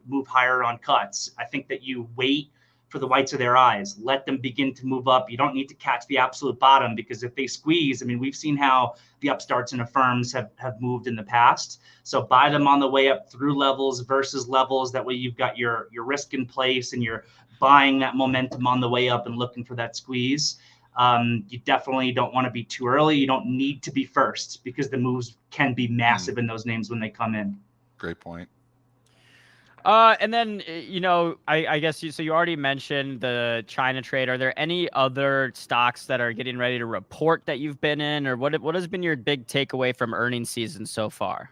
move higher on cuts. I think that you wait for the whites of their eyes, let them begin to move up. You don't need to catch the absolute bottom, because if they squeeze, I mean, we've seen how the upstarts and affirms have moved in the past. So buy them on the way up through levels versus levels. That way you've got your risk in place and you're buying that momentum on the way up and looking for that squeeze. You definitely don't want to be too early. You don't need to be first, because the moves can be massive in those names when they come in. Great point. And then, I guess so you already mentioned the China trade. Are there any other stocks that are getting ready to report that you've been in, or what has been your big takeaway from earnings season so far?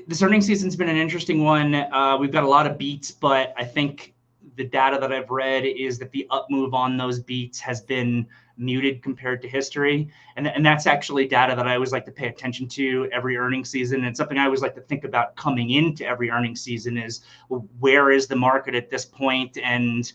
This earnings season's been an interesting one. We've got a lot of beats, but I think the data that I've read is that the up move on those beats has been muted compared to history. And that's actually data that I always like to pay attention to every earnings season. And something I always like to think about coming into every earnings season is, well, where is the market at this point? And,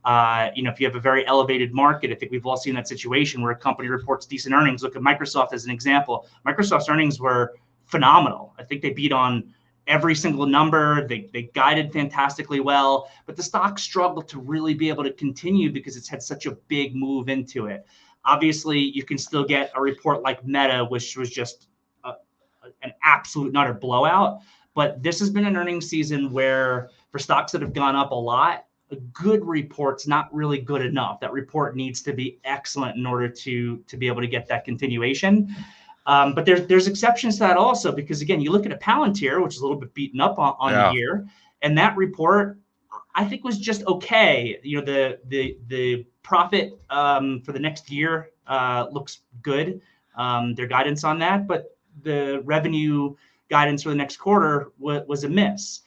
if you have a very elevated market, I think we've all seen that situation where a company reports decent earnings. Look at Microsoft as an example. Microsoft's earnings were phenomenal. I think they beat on every single number. They guided fantastically well, but the stock struggled to really be able to continue because it's had such a big move into it. Obviously, you can still get a report like Meta, which was just an absolute and utter blowout. But this has been an earnings season where, for stocks that have gone up a lot, a good report's not really good enough. That report needs to be excellent in order to be able to get that continuation. But there's exceptions to that also, because again, you look at a Palantir, which is a little bit beaten up on the year, and that report I think was just okay. The profit for the next year looks good. Their guidance on that, but the revenue guidance for the next quarter was a miss.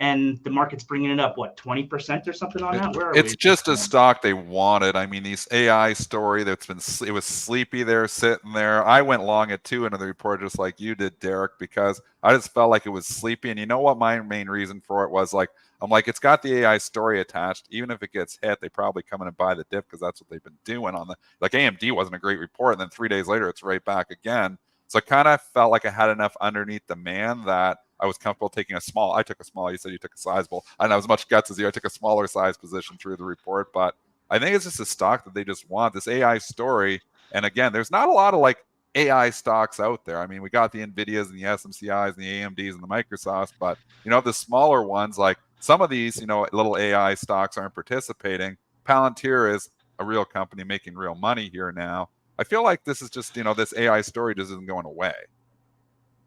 And the market's bringing it up, 20% or something on that? Where are it's we? just a stock they wanted. I mean, these AI story it was sleepy there, sitting there. I went long at 2 into the report, just like you did, Derek, because I just felt like it was sleepy. And you know what my main reason for it was? I'm like, it's got the AI story attached. Even if it gets hit, they probably come in and buy the dip, because that's what they've been doing on AMD wasn't a great report. And then 3 days later, it's right back again. So I kind of felt like I had enough underneath demand that I was comfortable taking a small. I took a small. You said you took a sizable. I don't have as much guts as you. I took a smaller size position through the report, but I think it's just a stock that they just want, this AI story. And again, there's not a lot of AI stocks out there. I mean, we got the Nvidias and the SMCIs and the AMDs and the Microsofts, but the smaller ones, like some of these, little AI stocks aren't participating. Palantir is a real company making real money here now. I feel like this is just, this AI story just isn't going away.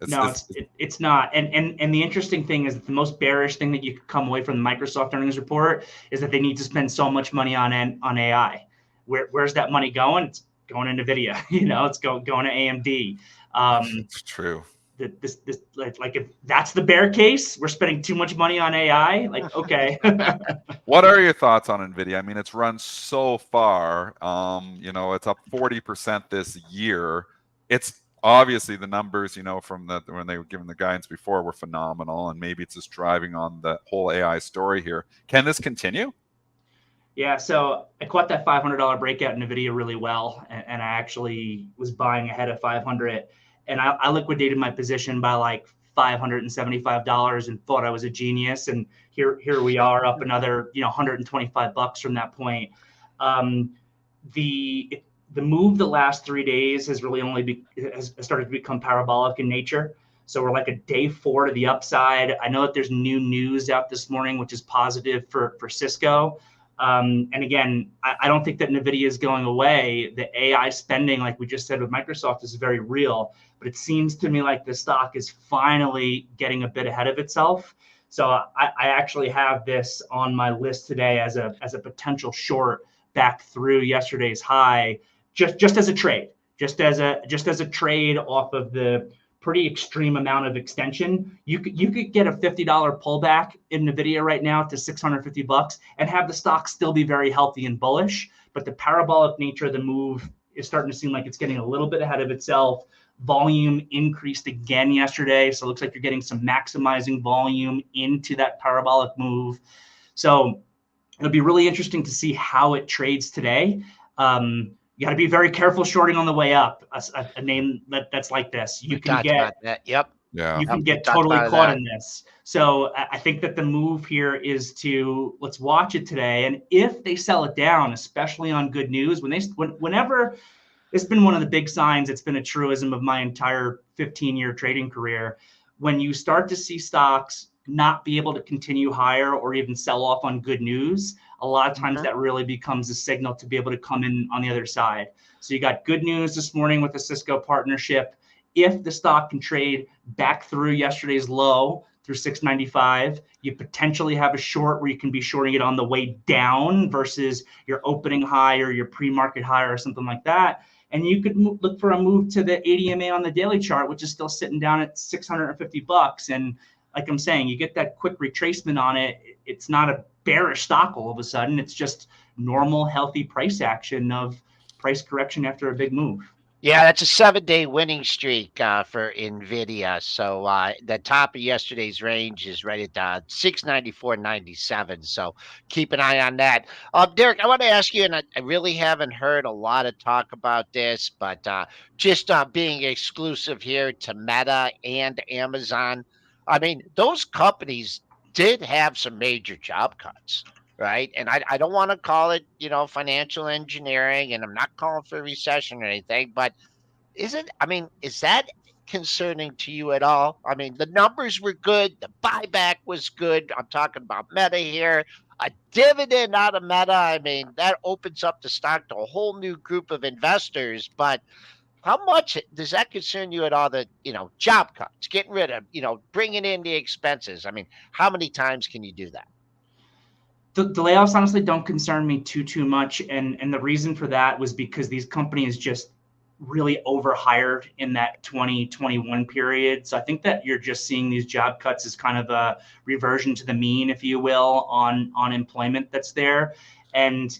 It's not. And the interesting thing is that the most bearish thing that you could come away from the Microsoft earnings report is that they need to spend so much money on AI. Where's that money going? It's going to Nvidia. It's going to AMD. It's true. This like if that's the bear case, we're spending too much money on AI. Like, okay. What are your thoughts on Nvidia? I mean, it's run so far. It's up 40% this year. It's obviously the numbers, from when they were given the guidance before were phenomenal, and maybe it's just driving on the whole AI story here. Can this continue? Yeah, so I caught that $500 breakout in Nvidia really well, and I actually was buying ahead of 500, and I liquidated my position by like $575 and thought I was a genius, and here we are up another $125 from that point. The move the last 3 days has really has started to become parabolic in nature. So we're like a day 4 to the upside. I know that there's new news out this morning, which is positive for Cisco. And again, I don't think that Nvidia is going away. The AI spending, like we just said with Microsoft, is very real. But it seems to me like the stock is finally getting a bit ahead of itself. So I actually have this on my list today as a potential short back through yesterday's high, just as a trade, just as a trade off of the pretty extreme amount of extension. You could get a $50 pullback in Nvidia right now to $650 and have the stock still be very healthy and bullish. But the parabolic nature of the move is starting to seem like it's getting a little bit ahead of itself. Volume increased again yesterday, so it looks like you're getting some maximizing volume into that parabolic move. So it'll be really interesting to see how it trades today. You got to be very careful shorting on the way up. A name that's like this, you can get totally caught in this. So I think that the move here is to let's watch it today, and if they sell it down, especially on good news, whenever it's been one of the big signs, it's been a truism of my entire 15-year trading career. When you start to see stocks not be able to continue higher or even sell off on good news, a lot of times that really becomes a signal to be able to come in on the other side. So you got good news this morning with the Cisco partnership. If the stock can trade back through yesterday's low through 695, you potentially have a short where you can be shorting it on the way down versus your opening high or your pre-market high or something like that. And you could look for a move to the 80 MA on the daily chart, which is still sitting down at $650. And like I'm saying, you get that quick retracement on it. It's not a bearish stock all of a sudden. It's just normal, healthy price action of price correction after a big move. Yeah, that's a 7-day winning streak for Nvidia. So the top of yesterday's range is right at 694.97. So keep an eye on that. Derrick, I want to ask you, and I really haven't heard a lot of talk about this, but just being exclusive here to Meta and Amazon. I mean, those companies did have some major job cuts. Right. And I don't want to call it, financial engineering, and I'm not calling for a recession or anything, but is that concerning to you at all? I mean, the numbers were good. The buyback was good. I'm talking about Meta here. A dividend out of Meta. I mean, that opens up the stock to a whole new group of investors. But how much does that concern you at all? That, job cuts, getting rid of, bringing in the expenses. I mean, how many times can you do that? The layoffs honestly don't concern me too much, and the reason for that was because these companies just really overhired in that 2021 period. So I think that you're just seeing these job cuts as kind of a reversion to the mean, if you will, on employment that's there. And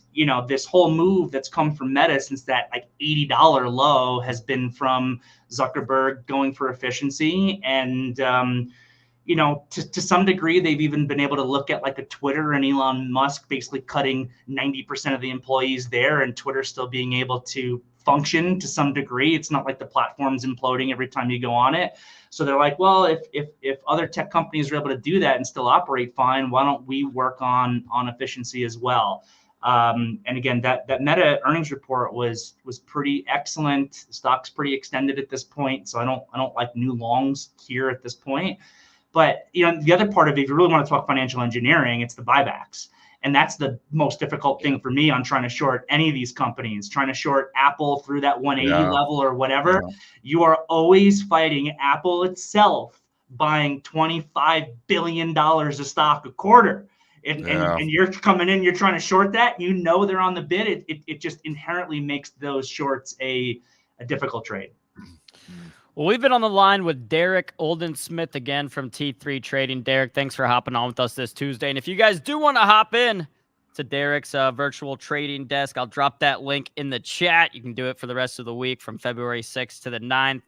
this whole move that's come from Meta since that like $80 low has been from Zuckerberg going for efficiency, and to some degree, they've even been able to look at like a Twitter and Elon Musk basically cutting 90% of the employees there, and Twitter still being able to function to some degree. It's not like the platform's imploding every time you go on it. So they're like, well, if other tech companies are able to do that and still operate fine, why don't we work on efficiency as well? And again, that Meta earnings report was pretty excellent. The stock's pretty extended at this point, so I don't like new longs here at this point. But the other part of it, if you really want to talk financial engineering, it's the buybacks. And that's the most difficult thing for me on trying to short any of these companies, trying to short Apple through that 180 level or whatever. You are always fighting Apple itself buying $25 billion of stock a quarter. And you're coming in, you're trying to short that, they're on the bid. It just inherently makes those shorts a difficult trade. Well, we've been on the line with Derrick Oldensmith again from T3 Trading. Derrick, thanks for hopping on with us this Tuesday. And if you guys do want to hop in to Derrick's virtual trading desk, I'll drop that link in the chat. You can do it for the rest of the week from February 6th to the 9th.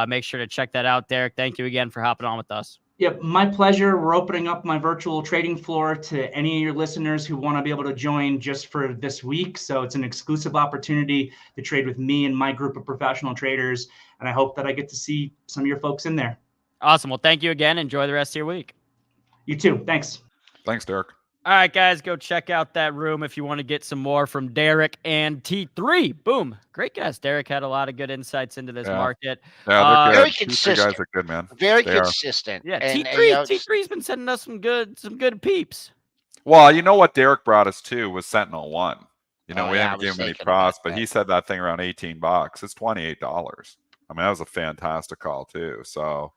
Make sure to check that out, Derrick. Thank you again for hopping on with us. Yep, my pleasure. We're opening up my virtual trading floor to any of your listeners who want to be able to join just for this week. So it's an exclusive opportunity to trade with me and my group of professional traders. And I hope that I get to see some of your folks in there. Awesome. Well, thank you again. Enjoy the rest of your week. You too. Thanks. Thanks, Derrick. All right, guys, go check out that room if you want to get some more from Derrick and T3. Boom. Great guys. Derrick had a lot of good insights into this market. Yeah, very T3 consistent. guys are good, man. Very consistent. Yeah, and, T3's been sending us some good peeps. Well, you know what Derrick brought us to was Sentinel One. We haven't given him any props, but he said that thing around $18. It's $28. I mean, that was a fantastic call too. So,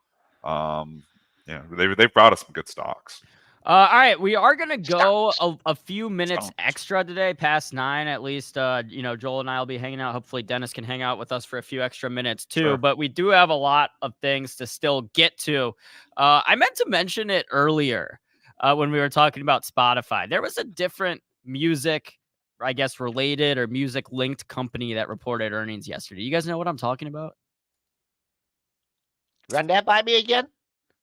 they've brought us some good stocks. All right, we are going to go a few minutes extra today, past 9 at least. Joel and I will be hanging out. Hopefully Dennis can hang out with us for a few extra minutes too. Sure. But we do have a lot of things to still get to. I meant to mention it earlier when we were talking about Spotify. There was a different music, I guess, related or music-linked company that reported earnings yesterday. You guys know what I'm talking about? Run that by me again?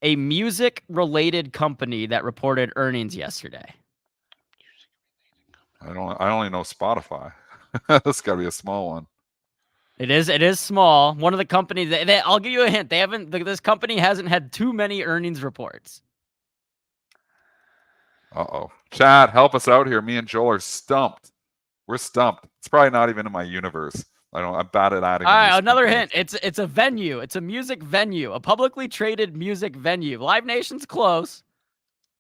A music-related company that reported earnings yesterday. I only know Spotify. This got to be a small one. It is small. One of the companies. I'll give you a hint. This company hasn't had too many earnings reports. Chad, help us out here. Me and Joel are stumped. We're stumped. It's probably not even in my universe. I'm bad at adding. All right, another hint. It's a venue. It's a music venue, a publicly traded music venue. Live Nation's close.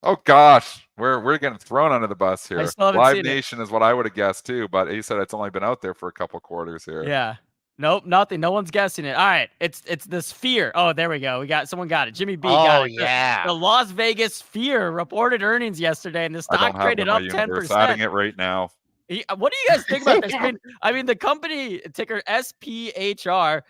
Oh gosh, we're getting thrown under the bus here. Live Nation is what I would have guessed too, but he said it's only been out there for a couple quarters here. Yeah. Nope, nothing. No one's guessing it. All right, it's the Sphere. Oh, there we go. Someone got it. Jimmy B got it. Yeah. The Las Vegas Sphere reported earnings yesterday, and the stock traded up 10%. Adding it right now. What do you guys think about this? I mean, the company ticker SPHR,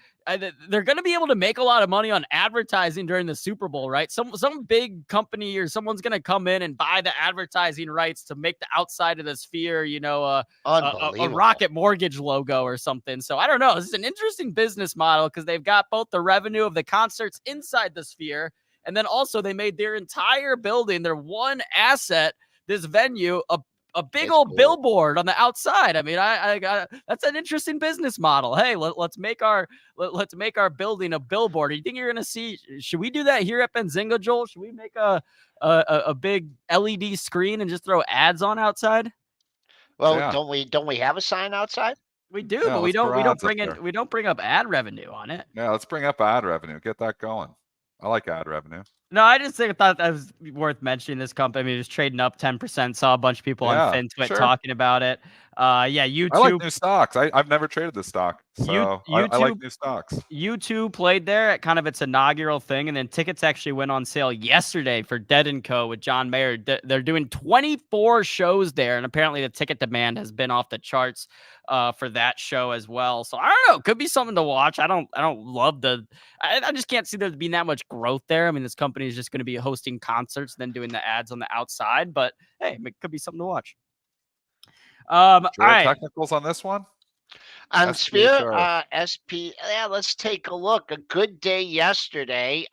they're going to be able to make a lot of money on advertising during the Super Bowl, right? Some big company or someone's going to come in and buy the advertising rights to make the outside of the Sphere, a Rocket Mortgage logo or something. So I don't know. This is an interesting business model because they've got both the revenue of the concerts inside the Sphere, and then also they made their entire building, their one asset, this venue, a big old billboard on the outside. I mean, I that's an interesting business model. Hey, let's make our building a billboard. Do you think you're gonna see? Should we do that here at Benzinga, Joel? Should we make a big LED screen and just throw ads on outside? Well, yeah. Don't we have a sign outside? We do, but we don't bring up ad revenue on it. Yeah, let's bring up ad revenue. Get that going. I like ad revenue. No, I just thought that was worth mentioning. This company, I mean, it was trading up 10%. Saw a bunch of people on FinTwit talking about it. YouTube. I like new stocks. I've never traded this stock, so I like new stocks. YouTube played there at kind of its inaugural thing, and then tickets actually went on sale yesterday for Dead & Co. with John Mayer. They're doing 24 shows there, and apparently the ticket demand has been off the charts for that show as well. So I don't know. Could be something to watch. I don't love I just can't see there being that much growth there. I mean, this company is just going to be hosting concerts, then doing the ads on the outside. But hey, it could be something to watch. All right. Technicals on this one? On Sphere, SP. Yeah, let's take a look. A good day yesterday.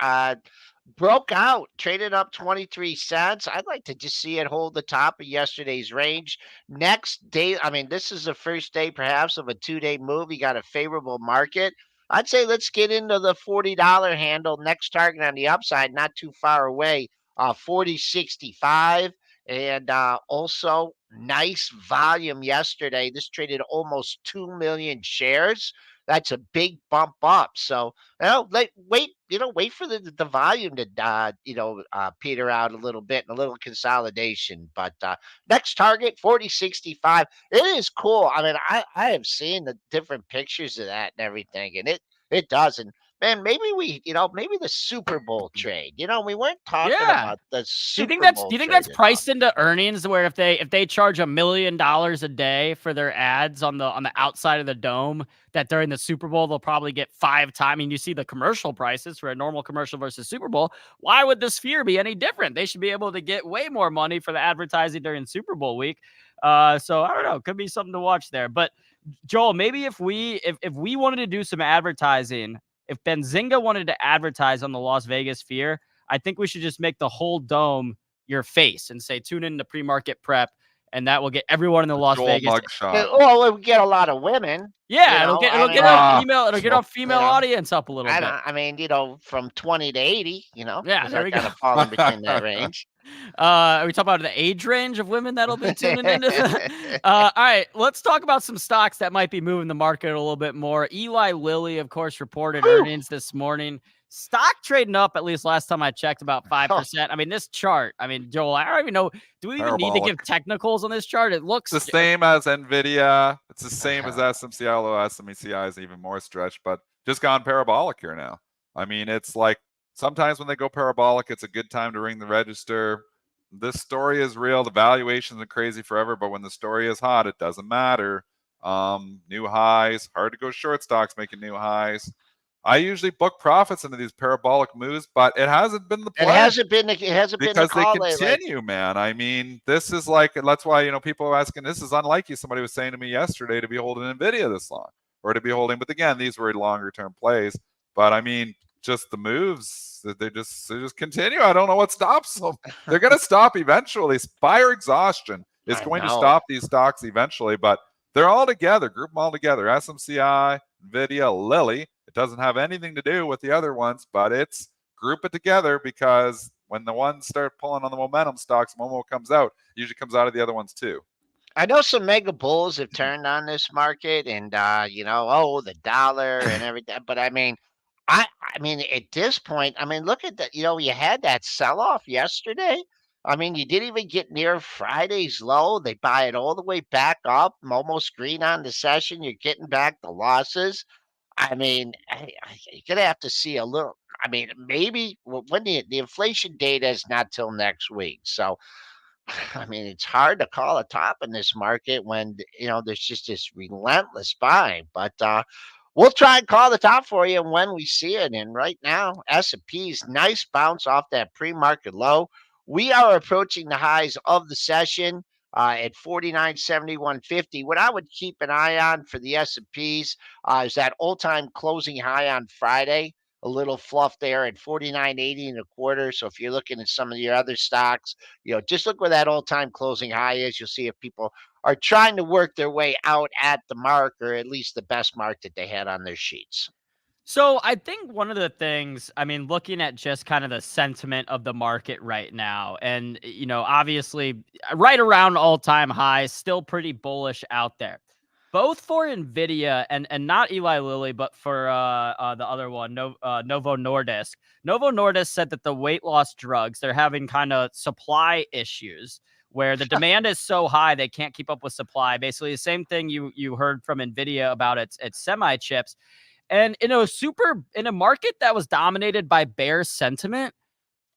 Broke out, traded up 23 cents. I'd like to just see it hold the top of yesterday's range. Next day, I mean, this is the first day perhaps of a 2-day move. You got a favorable market. I'd say let's get into the $40 handle. Next target on the upside, not too far away, 40.65. And also nice volume yesterday. This traded almost 2 million shares. that's a big bump up. So, wait for the volume to peter out a little bit and a little consolidation. But next target 40.65. It is cool. I mean, I have seen the different pictures of that and everything, and it does. And man, maybe the Super Bowl trade. We weren't talking Yeah. about the Do you think Super that's Bowl do you think trade that's enough. priced into earnings where if they charge $1 million a day for their ads on the outside of the dome, that during the Super Bowl they'll probably get 5 times? I mean, you see the commercial prices for a normal commercial versus Super Bowl. Why would the Sphere be any different? They should be able to get way more money for the advertising during Super Bowl week. So I don't know, could be something to watch there. But Joel, maybe if we wanted to do some advertising, if Benzinga wanted to advertise on the Las Vegas Sphere, I think we should just make the whole dome your face and say, tune in to pre-market prep. And that will get everyone in the Las Joel Vegas. mugshot. Well, it would get a lot of women. Yeah, it'll get our female you know, audience up a little bit. I mean, from 20 to 80, Yeah, because there I we kind go. of fall in between that range. Are we talking about the age range of women that'll be tuning into that? All right, let's talk about some stocks that might be moving the market a little bit more. Eli Lilly, of course, reported earnings this morning. Stock trading up, at least last time I checked, about 5%. I mean, this chart, Joel, I don't even know. Do we even need to give technicals on this chart? It looks the same as Nvidia. It's the same as SMCI, although SMCI is even more stretched, but just gone parabolic here now. I mean, it's like sometimes when they go parabolic, it's a good time to ring the register. This story is real. The valuations are crazy forever, but when the story is hot, it doesn't matter. New highs, hard to go short stocks making new highs. I usually book profits into these parabolic moves, but it hasn't been the play. It hasn't been the because call they continue, man. I mean, this is like, that's why, people are asking, this is unlike you. Somebody was saying to me yesterday to be holding Nvidia this long or to be holding, but again, these were longer term plays. But I mean, just the moves, they just continue. I don't know what stops them. They're going to stop eventually. Buyer exhaustion is going to stop these stocks eventually, but they're all together. Group them all together. SMCI, Nvidia, Lilly. It doesn't have anything to do with the other ones, but it's group it together because when the ones start pulling on the momentum stocks, Momo comes out. It usually comes out of the other ones too. I know some mega bulls have turned on this market, and the dollar and everything. But I mean, at this point, look at that. You had that sell off yesterday. I mean, you didn't even get near Friday's low. They buy it all the way back up. Momo's green on the session. You're getting back the losses. I mean, you're gonna have to see a little. I mean, maybe when the inflation data is not till next week. So, I mean, it's hard to call a top in this market when there's just this relentless buying. But we'll try and call the top for you when we see it. And right now, S&P's nice bounce off that pre-market low. We are approaching the highs of the session at 49.7150. What I would keep an eye on for the S&Ps is that all-time closing high on Friday. A little fluff there at 49.80 and a quarter. So if you're looking at some of your other stocks, just look where that all-time closing high is. You'll see if people are trying to work their way out at the mark, or at least the best mark that they had on their sheets. So I think one of the things, looking at just kind of the sentiment of the market right now, and, obviously right around all-time highs, still pretty bullish out there. Both for Nvidia and not Eli Lilly, but for the other one, Novo Nordisk. Novo Nordisk said that the weight loss drugs, they're having kind of supply issues where the demand is so high they can't keep up with supply. Basically, the same thing you heard from Nvidia about its semi chips. And in a market that was dominated by bear sentiment,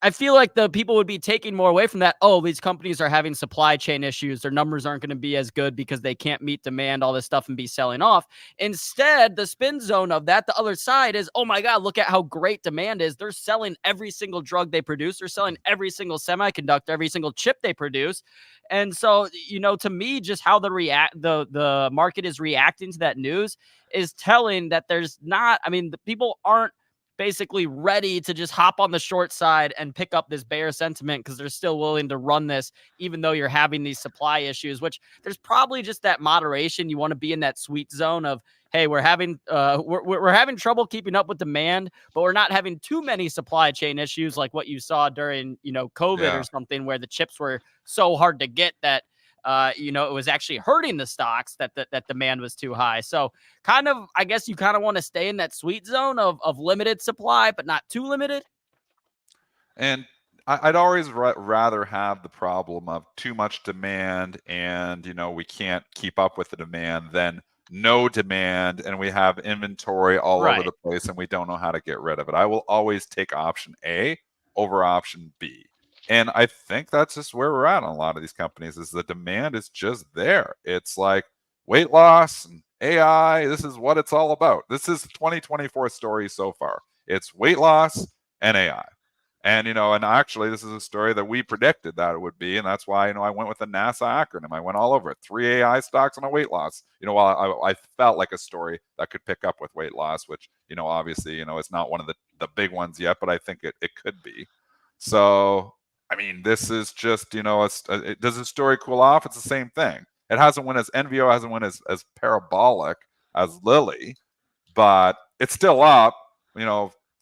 I feel like the people would be taking more away from that. Oh, these companies are having supply chain issues. Their numbers aren't going to be as good because they can't meet demand, all this stuff, and be selling off. Instead, the spin zone of that, the other side is, oh my God, look at how great demand is. They're selling every single drug they produce. They're selling every single semiconductor, every single chip they produce. And so, to me, just how the market is reacting to that news is telling that there's not, the people aren't basically ready to just hop on the short side and pick up this bear sentiment because they're still willing to run this, even though you're having these supply issues, which there's probably just that moderation. You want to be in that sweet zone of, hey, we're having trouble keeping up with demand, but we're not having too many supply chain issues like what you saw during, COVID or something, where the chips were so hard to get that it was actually hurting the stocks that demand was too high. So kind of, I guess you kind of want to stay in that sweet zone of limited supply, but not too limited. And I'd always rather have the problem of too much demand and, we can't keep up with the demand than no demand and we have inventory all over Right. the place and we don't know how to get rid of it. I will always take option A over option B. And I think that's just where we're at on a lot of these companies is the demand is just there. It's like weight loss and AI. This is what it's all about. This is the 2024 story so far. It's weight loss and AI. And, and actually, this is a story that we predicted that it would be. And that's why, I went with the NASA acronym. I went all over it. 3 AI stocks and a weight loss. While I felt like a story that could pick up with weight loss, which, obviously, it's not one of the big ones yet, but I think it could be. So, I mean, this is just, does the story cool off? It's the same thing. It hasn't went as NVO hasn't went as parabolic as Lilly, but it's still up,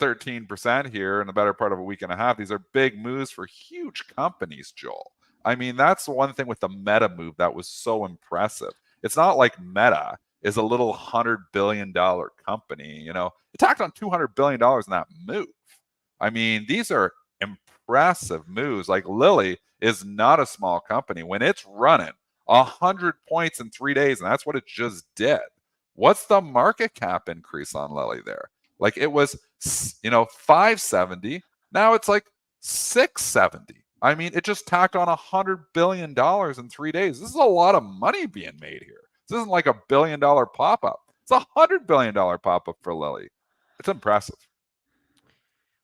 13% here in the better part of a week and a half. These are big moves for huge companies, Joel. I mean, that's the one thing with the Meta move that was so impressive. It's not like Meta is a little $100 billion company. It tacked on $200 billion in that move. I mean, these are impressive moves. Like Lilly is not a small company. When it's running 100 points in 3 days, and that's what it just did. What's the market cap increase on Lilly there? Like it was, 570. Now it's like 670. I mean, it just tacked on $100 billion in 3 days. This is a lot of money being made here. This isn't like $1 billion pop-up. It's $100 billion pop-up for Lilly. It's impressive.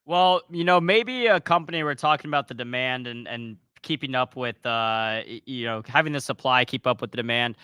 Well, maybe a company we're talking about the demand and keeping up with, having the supply keep up with the demand.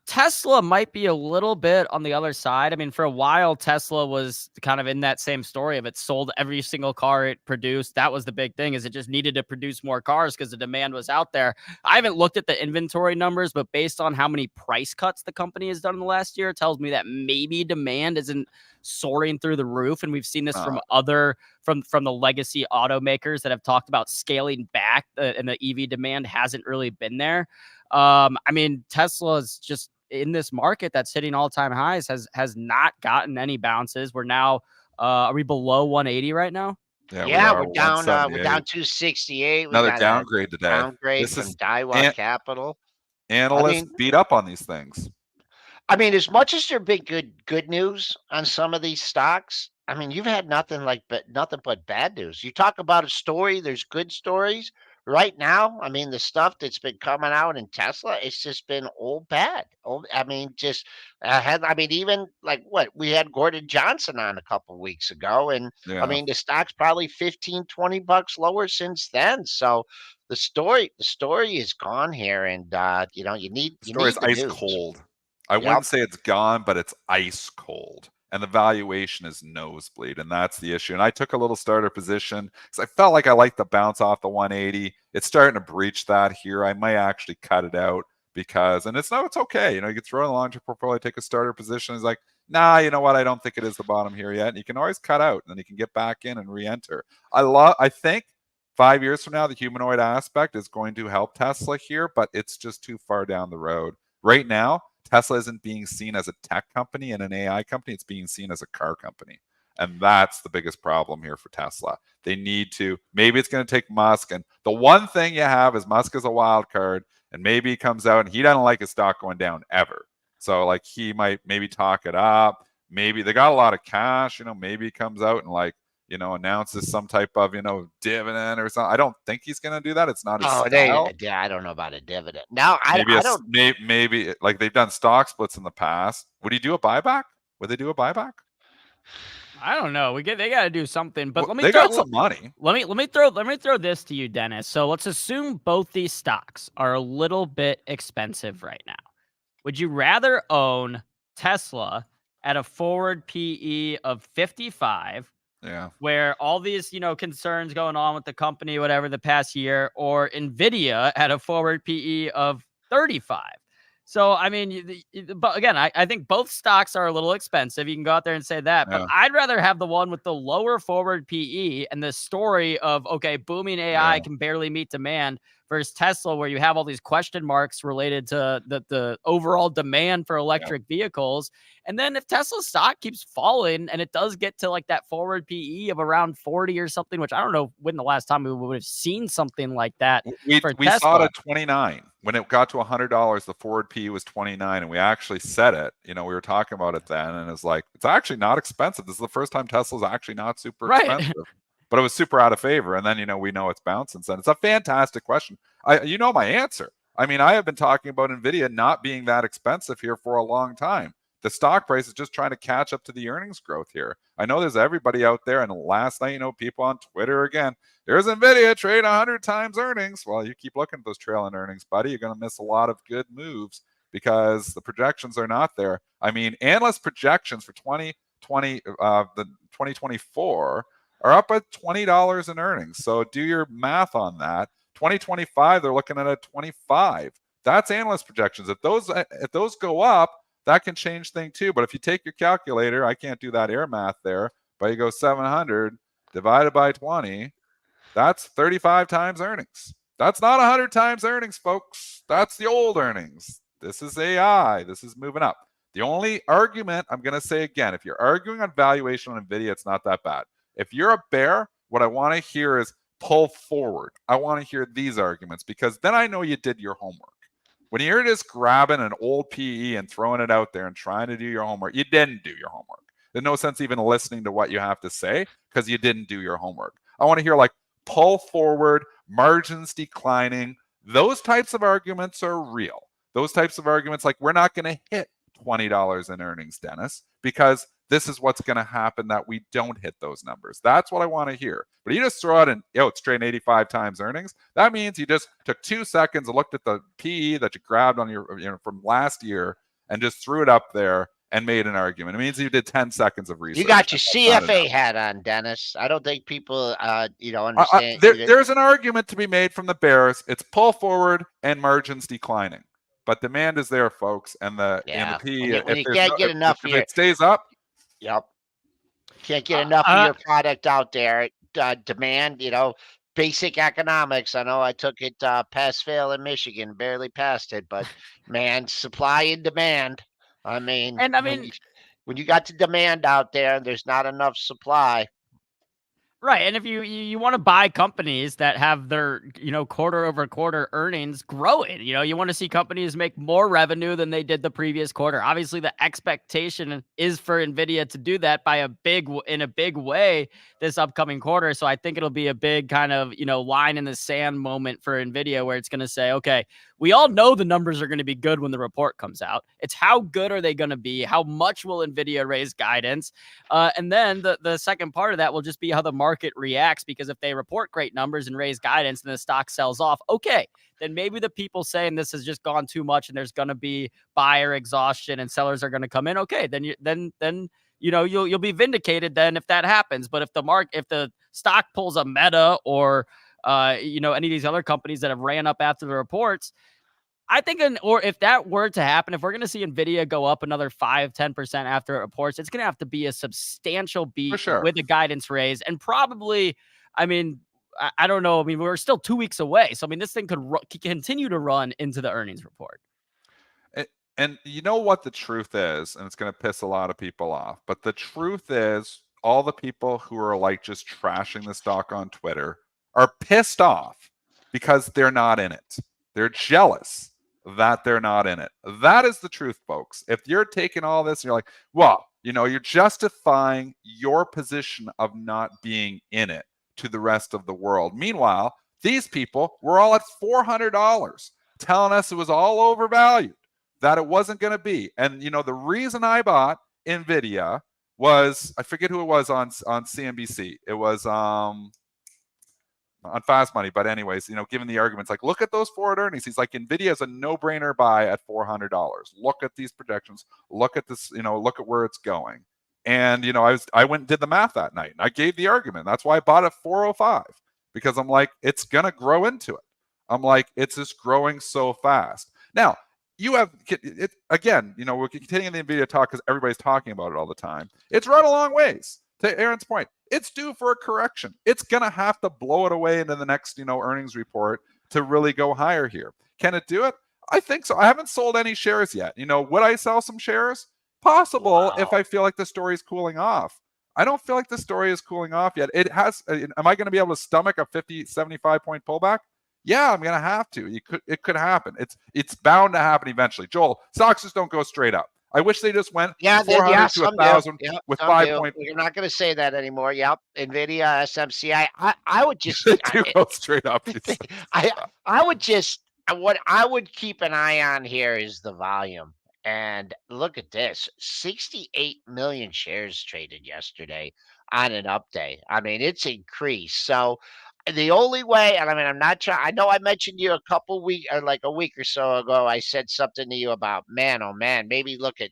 Tesla might be a little bit on the other side. I mean, for a while, Tesla was kind of in that same story of it sold every single car it produced. That was the big thing, is it just needed to produce more cars because the demand was out there. I haven't looked at the inventory numbers, but based on how many price cuts the company has done in the last year, it tells me that maybe demand isn't soaring through the roof. And we've seen this from other from the legacy automakers that have talked about scaling back, and the EV demand hasn't really been there. I mean, Tesla's just in this market that's hitting all-time highs has not gotten any bounces. We're now are we below 180 right now? Yeah, we are we're down 268. We Another got downgrade a today. downgrade This from is Daiwa Capital. Analysts beat up on these things. I mean, as much as there been good news on some of these stocks, I mean, you've had nothing but bad news. You talk about a story, there's good stories. Right now, I mean, the stuff that's been coming out in Tesla, it's just been all bad. I mean, just even like what we had Gordon Johnson on a couple weeks ago, and I mean, the stock's probably $15-20 lower since then. So the story is gone here, and you need The the ice news. cold. I wouldn't say it's gone, but it's ice cold. And the valuation is nosebleed, and that's the issue. And I took a little starter position because I felt like I liked the bounce off the 180. It's starting to breach that here. I might actually cut it out and it's okay. You can throw in the long-term portfolio, take a starter position. It's like, nah, you know what? I don't think it is the bottom here yet. And you can always cut out, and then you can get back in and re-enter. I think 5 years from now, the humanoid aspect is going to help Tesla here, but it's just too far down the road. Right now, Tesla isn't being seen as a tech company and an AI company. It's being seen as a car company. And that's the biggest problem here for Tesla. They need to, maybe it's going to take Musk. And the one thing you have is Musk is a wild card, and maybe he comes out and he doesn't like his stock going down ever. So like he might maybe talk it up. Maybe they got a lot of cash, maybe he comes out and announces some type of, dividend or something. I don't think he's going to do that. It's not his style. I don't know about a dividend. Now, maybe like they've done stock splits in the past. Would he do a buyback? Would they do a buyback? I don't know. They got to do something. But they got some money. Let me throw this to you, Dennis. So let's assume both these stocks are a little bit expensive right now. Would you rather own Tesla at a forward PE of 55? Yeah. Where all these, concerns going on with the company, whatever, the past year, or Nvidia at a forward PE of 35. So, I mean, but again, I think both stocks are a little expensive. You can go out there and say that, but I'd rather have the one with the lower forward PE and the story of, okay, booming AI can barely meet demand versus Tesla, where you have all these question marks related to the overall demand for electric vehicles. And then if Tesla stock keeps falling and it does get to like that forward PE of around 40 or something, which I don't know when the last time we would have seen something like that for We Tesla. saw it at 29. When it got to $100, the forward PE was 29, and we actually said it. We were talking about it then, and it's like, it's actually not expensive. This is the first time Tesla's actually not super expensive. But it was super out of favor. And then, we know it's bounced since then. It's a fantastic question. You know my answer. I mean, I have been talking about Nvidia not being that expensive here for a long time. The stock price is just trying to catch up to the earnings growth here. I know there's everybody out there, and last night, people on Twitter again, there's Nvidia trade 100 times earnings. Well, you keep looking at those trailing earnings, buddy. You're going to miss a lot of good moves because the projections are not there. I mean, analyst projections for 2024 are up at $20 in earnings. So do your math on that. 2025, they're looking at a 25. That's analyst projections. If those go up, that can change things too. But if you take your calculator, I can't do that air math there, but you go 700 divided by 20, that's 35 times earnings. That's not 100 times earnings, folks. That's the old earnings. This is AI. This is moving up. The only argument I'm going to say again, if you're arguing on valuation on Nvidia, it's not that bad. If you're a bear, what I want to hear is pull forward. I want to hear these arguments because then I know you did your homework. When you're just grabbing an old PE and throwing it out there and trying to do your homework, you didn't do your homework. There's no sense even listening to what you have to say because you didn't do your homework. I want to hear like pull forward, margins declining. Those types of arguments are real. Those types of arguments like we're not going to hit $20 in earnings, Dennis, because this is what's going to happen that we don't hit those numbers. That's what I want to hear. But you just throw out it's trading 85 times earnings. That means you just took 2 seconds and looked at the PE that you grabbed on your from last year and just threw it up there and made an argument. It means you did 10 seconds of research. You got your CFA hat on, Dennis. I don't think people, understand. There's an argument to be made from the bears. It's pull forward and margins declining. But demand is there, folks, and the PE. When you can't get enough if it stays up. Yep. Can't get enough of your product out there. Demand, basic economics. I know I took it pass fail in Michigan, barely passed it, but man, supply and demand. I mean, when you got the demand out there and there's not enough supply. Right. And if you want to buy companies that have their, quarter over quarter earnings growing, you want to see companies make more revenue than they did the previous quarter. Obviously, the expectation is for Nvidia to do that in a big way this upcoming quarter. So I think it'll be a big kind of, line in the sand moment for Nvidia where it's going to say, okay, we all know the numbers are going to be good when the report comes out. It's how good are they going to be? How much will Nvidia raise guidance? And then the second part of that will just be how the market reacts, because if they report great numbers and raise guidance and the stock sells off, okay, then maybe the people saying this has just gone too much and there's going to be buyer exhaustion and sellers are going to come in. Okay, then you'll be vindicated then if that happens. But if the stock pulls a Meta or any of these other companies that have ran up after the reports, I think, or if that were to happen, if we're going to see Nvidia go up another 5-10% after it reports, it's going to have to be a substantial beat with a guidance raise. And probably, I don't know. We're still 2 weeks away. So, this thing could continue to run into the earnings report. And you know what the truth is, and it's going to piss a lot of people off, but the truth is all the people who are like just trashing the stock on Twitter are pissed off because they're not in it. They're jealous that they're not in it. That is the truth, folks. If you're taking all this and you're like, well, you're justifying your position of not being in it to the rest of the world. Meanwhile, these people were all at $400 telling us it was all overvalued, that it wasn't going to be. And, the reason I bought Nvidia was, I forget who it was on CNBC. It was on Fast Money. But anyways, given the arguments, like, look at those forward earnings. He's like, Nvidia is a no-brainer buy at $400. Look at these projections. Look at this, look at where it's going. And, I went and did the math that night. And I gave the argument. That's why I bought at 405. Because I'm like, it's going to grow into it. I'm like, it's just growing so fast. Now, you have it again, we're continuing the Nvidia talk because everybody's talking about it all the time. It's run a long ways. To Aaron's point, it's due for a correction. It's going to have to blow it away into the next, earnings report to really go higher here. Can it do it? I think so. I haven't sold any shares yet. Would I sell some shares? Possible if I feel like the story is cooling off. I don't feel like the story is cooling off yet. It has. Am I going to be able to stomach a 50, 75-point pullback? Yeah, I'm going to have to. It could happen. It's bound to happen eventually. Joel, stocks just don't go straight up. I wish they just went 400 to 1,000 with 5 point. You're not going to say that anymore. Yep, Nvidia, SMCI. I would just do go straight up. I would just what I would keep an eye on here is the volume. And look at this, 68 million shares traded yesterday on an up day. I mean, it's increased. So the only way, and I mean, I'm not trying. I know I mentioned you a couple weeks, or like a week or so ago. I said something to you about, man, oh man, maybe look at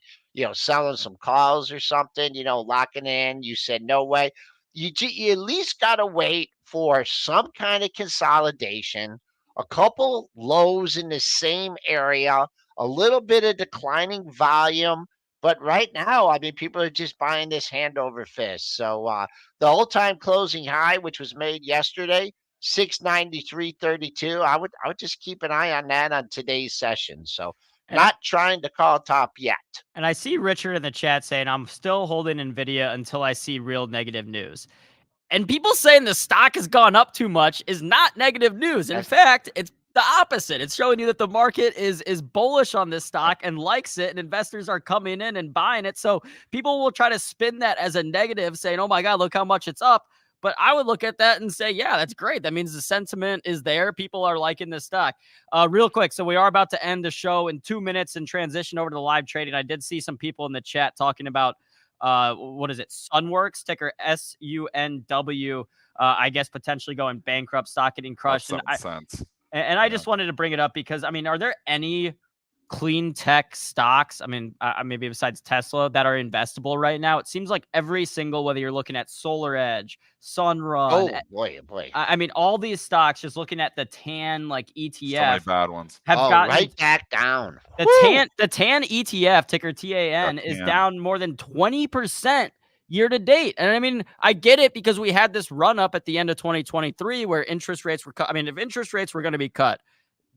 selling some calls or something. Locking in. You said no way. You at least got to wait for some kind of consolidation, a couple lows in the same area, a little bit of declining volume. But right now, I mean, people are just buying this hand over fist. So the all-time closing high, which was made yesterday, 693.32. I would just keep an eye on that on today's session. So not trying to call top yet. And I see Richard in the chat saying, I'm still holding Nvidia until I see real negative news. And people saying the stock has gone up too much is not negative news. In fact, it's the opposite. It's showing you that the market is bullish on this stock and likes it, and investors are coming in and buying it. So people will try to spin that as a negative, saying, oh my God, look how much it's up. But I would look at that and say, yeah, that's great. That means the sentiment is there. People are liking this stock. Real quick, so we are about to end the show in 2 minutes and transition over to the live trading. I did see some people in the chat talking about what is it? Sunworks, ticker SUNW. I guess potentially going bankrupt, stock getting crushed. And I just wanted to bring it up because, I mean, are there any clean tech stocks, I mean, maybe besides Tesla, that are investable right now? It seems like every single, whether you're looking at Solar Edge, Sunrun. Oh, boy. I mean, all these stocks, just looking at the TAN ETF. So many bad ones. Have gotten right back down. The TAN ETF, ticker TAN, is down more than 20% year to date. And I mean, I get it because we had this run up at the end of 2023 where interest rates were cut. I mean, if interest rates were going to be cut,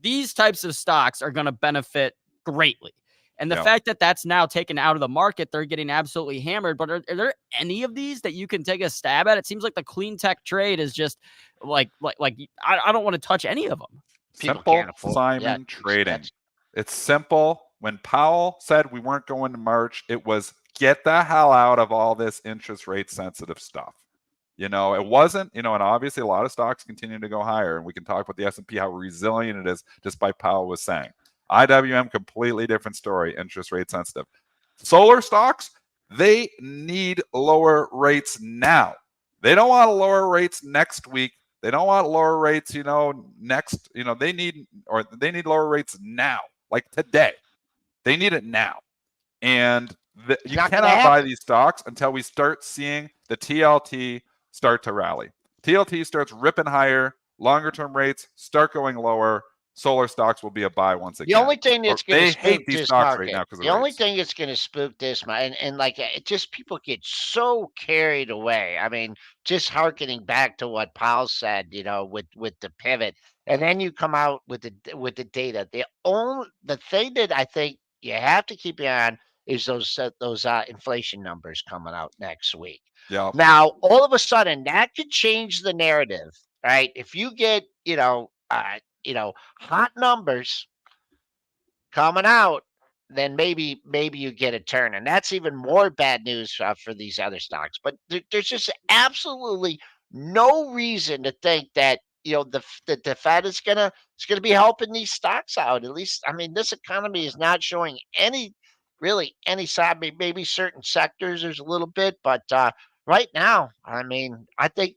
these types of stocks are going to benefit greatly. And the fact that that's now taken out of the market, they're getting absolutely hammered. But are there any of these that you can take a stab at? It seems like the clean tech trade is just like I don't want to touch any of them. Simple Simon trading. It's simple. When Powell said we weren't going to March, it was get the hell out of all this interest rate sensitive stuff. It wasn't, and obviously a lot of stocks continue to go higher, and we can talk about the S&P, how resilient it is, just by Powell was saying. IWM, completely different story, interest rate sensitive. Solar stocks, they need lower rates now. They don't want lower rates next week. They don't want lower rates, next, they need lower rates now, like today. They need it now. And you cannot buy these stocks until we start seeing the TLT start to rally. TLT starts ripping higher, longer term rates start going lower. Solar stocks will be a buy once again. The only thing that's going to spook this market, right now the only thing that's going to spook this, and like it just people get so carried away. I mean, just hearkening back to what Powell said, with the pivot, and then you come out with the data. The thing that I think you have to keep your eye on is those inflation numbers coming out next week. Yeah. Now, all of a sudden, that could change the narrative, right? If you get, hot numbers coming out, then maybe you get a turn, and that's even more bad news for these other stocks. But there's just absolutely no reason to think that the Fed is gonna be helping these stocks out. At least, I mean, this economy is not showing any sign. Maybe certain sectors there's a little bit, but right now, I mean, I think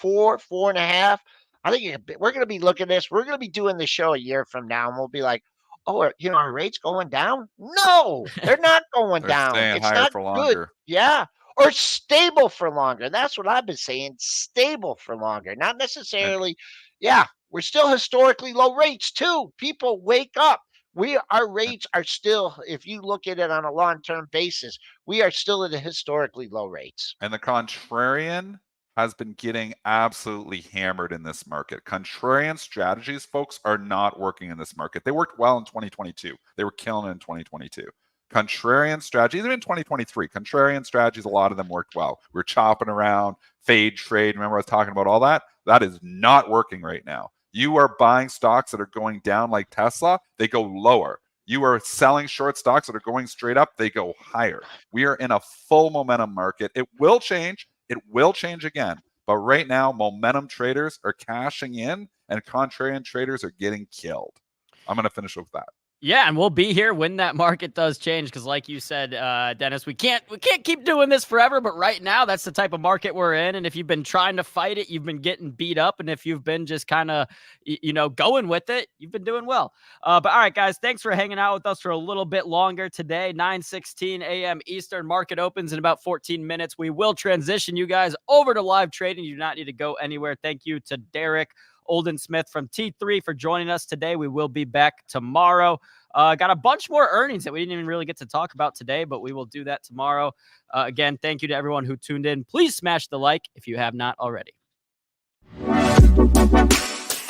4.5. I think we're going to be looking at this. We're going to be doing the show a year from now, and we'll be like, "Oh, are rates going down?" No, they're not going down. Staying it's higher not for good. longer. Yeah, or stable for longer. That's what I've been saying. Stable for longer, not necessarily. Yeah, we're still historically low rates too. People wake up. Our rates are still, if you look at it on a long-term basis, we are still at a historically low rates. And the contrarian has been getting absolutely hammered in this market. Contrarian strategies, folks, are not working in this market. They worked well in 2022. They were killing it in 2022. Contrarian strategies, even in 2023, contrarian strategies, a lot of them worked well. We're chopping around, fade trade. Remember I was talking about all that? That is not working right now. You are buying stocks that are going down like Tesla, they go lower. You are selling short stocks that are going straight up, they go higher. We are in a full momentum market. It will change. It will change again. But right now, momentum traders are cashing in and contrarian traders are getting killed. I'm going to finish with that. Yeah, and we'll be here when that market does change, because like you said, Dennis, we can't keep doing this forever, but right now that's the type of market we're in, and if you've been trying to fight it, you've been getting beat up, and if you've been just kind of, going with it, you've been doing well. But all right, guys, thanks for hanging out with us for a little bit longer today. 9:16 a.m. Eastern. Market opens in about 14 minutes. We will transition you guys over to live trading. You do not need to go anywhere. Thank you to Derrick Oldensmith from T3 for joining us today. We will be back tomorrow. Got a bunch more earnings that we didn't even really get to talk about today, but we will do that tomorrow. Again, thank you to everyone who tuned in. Please smash the like if you have not already.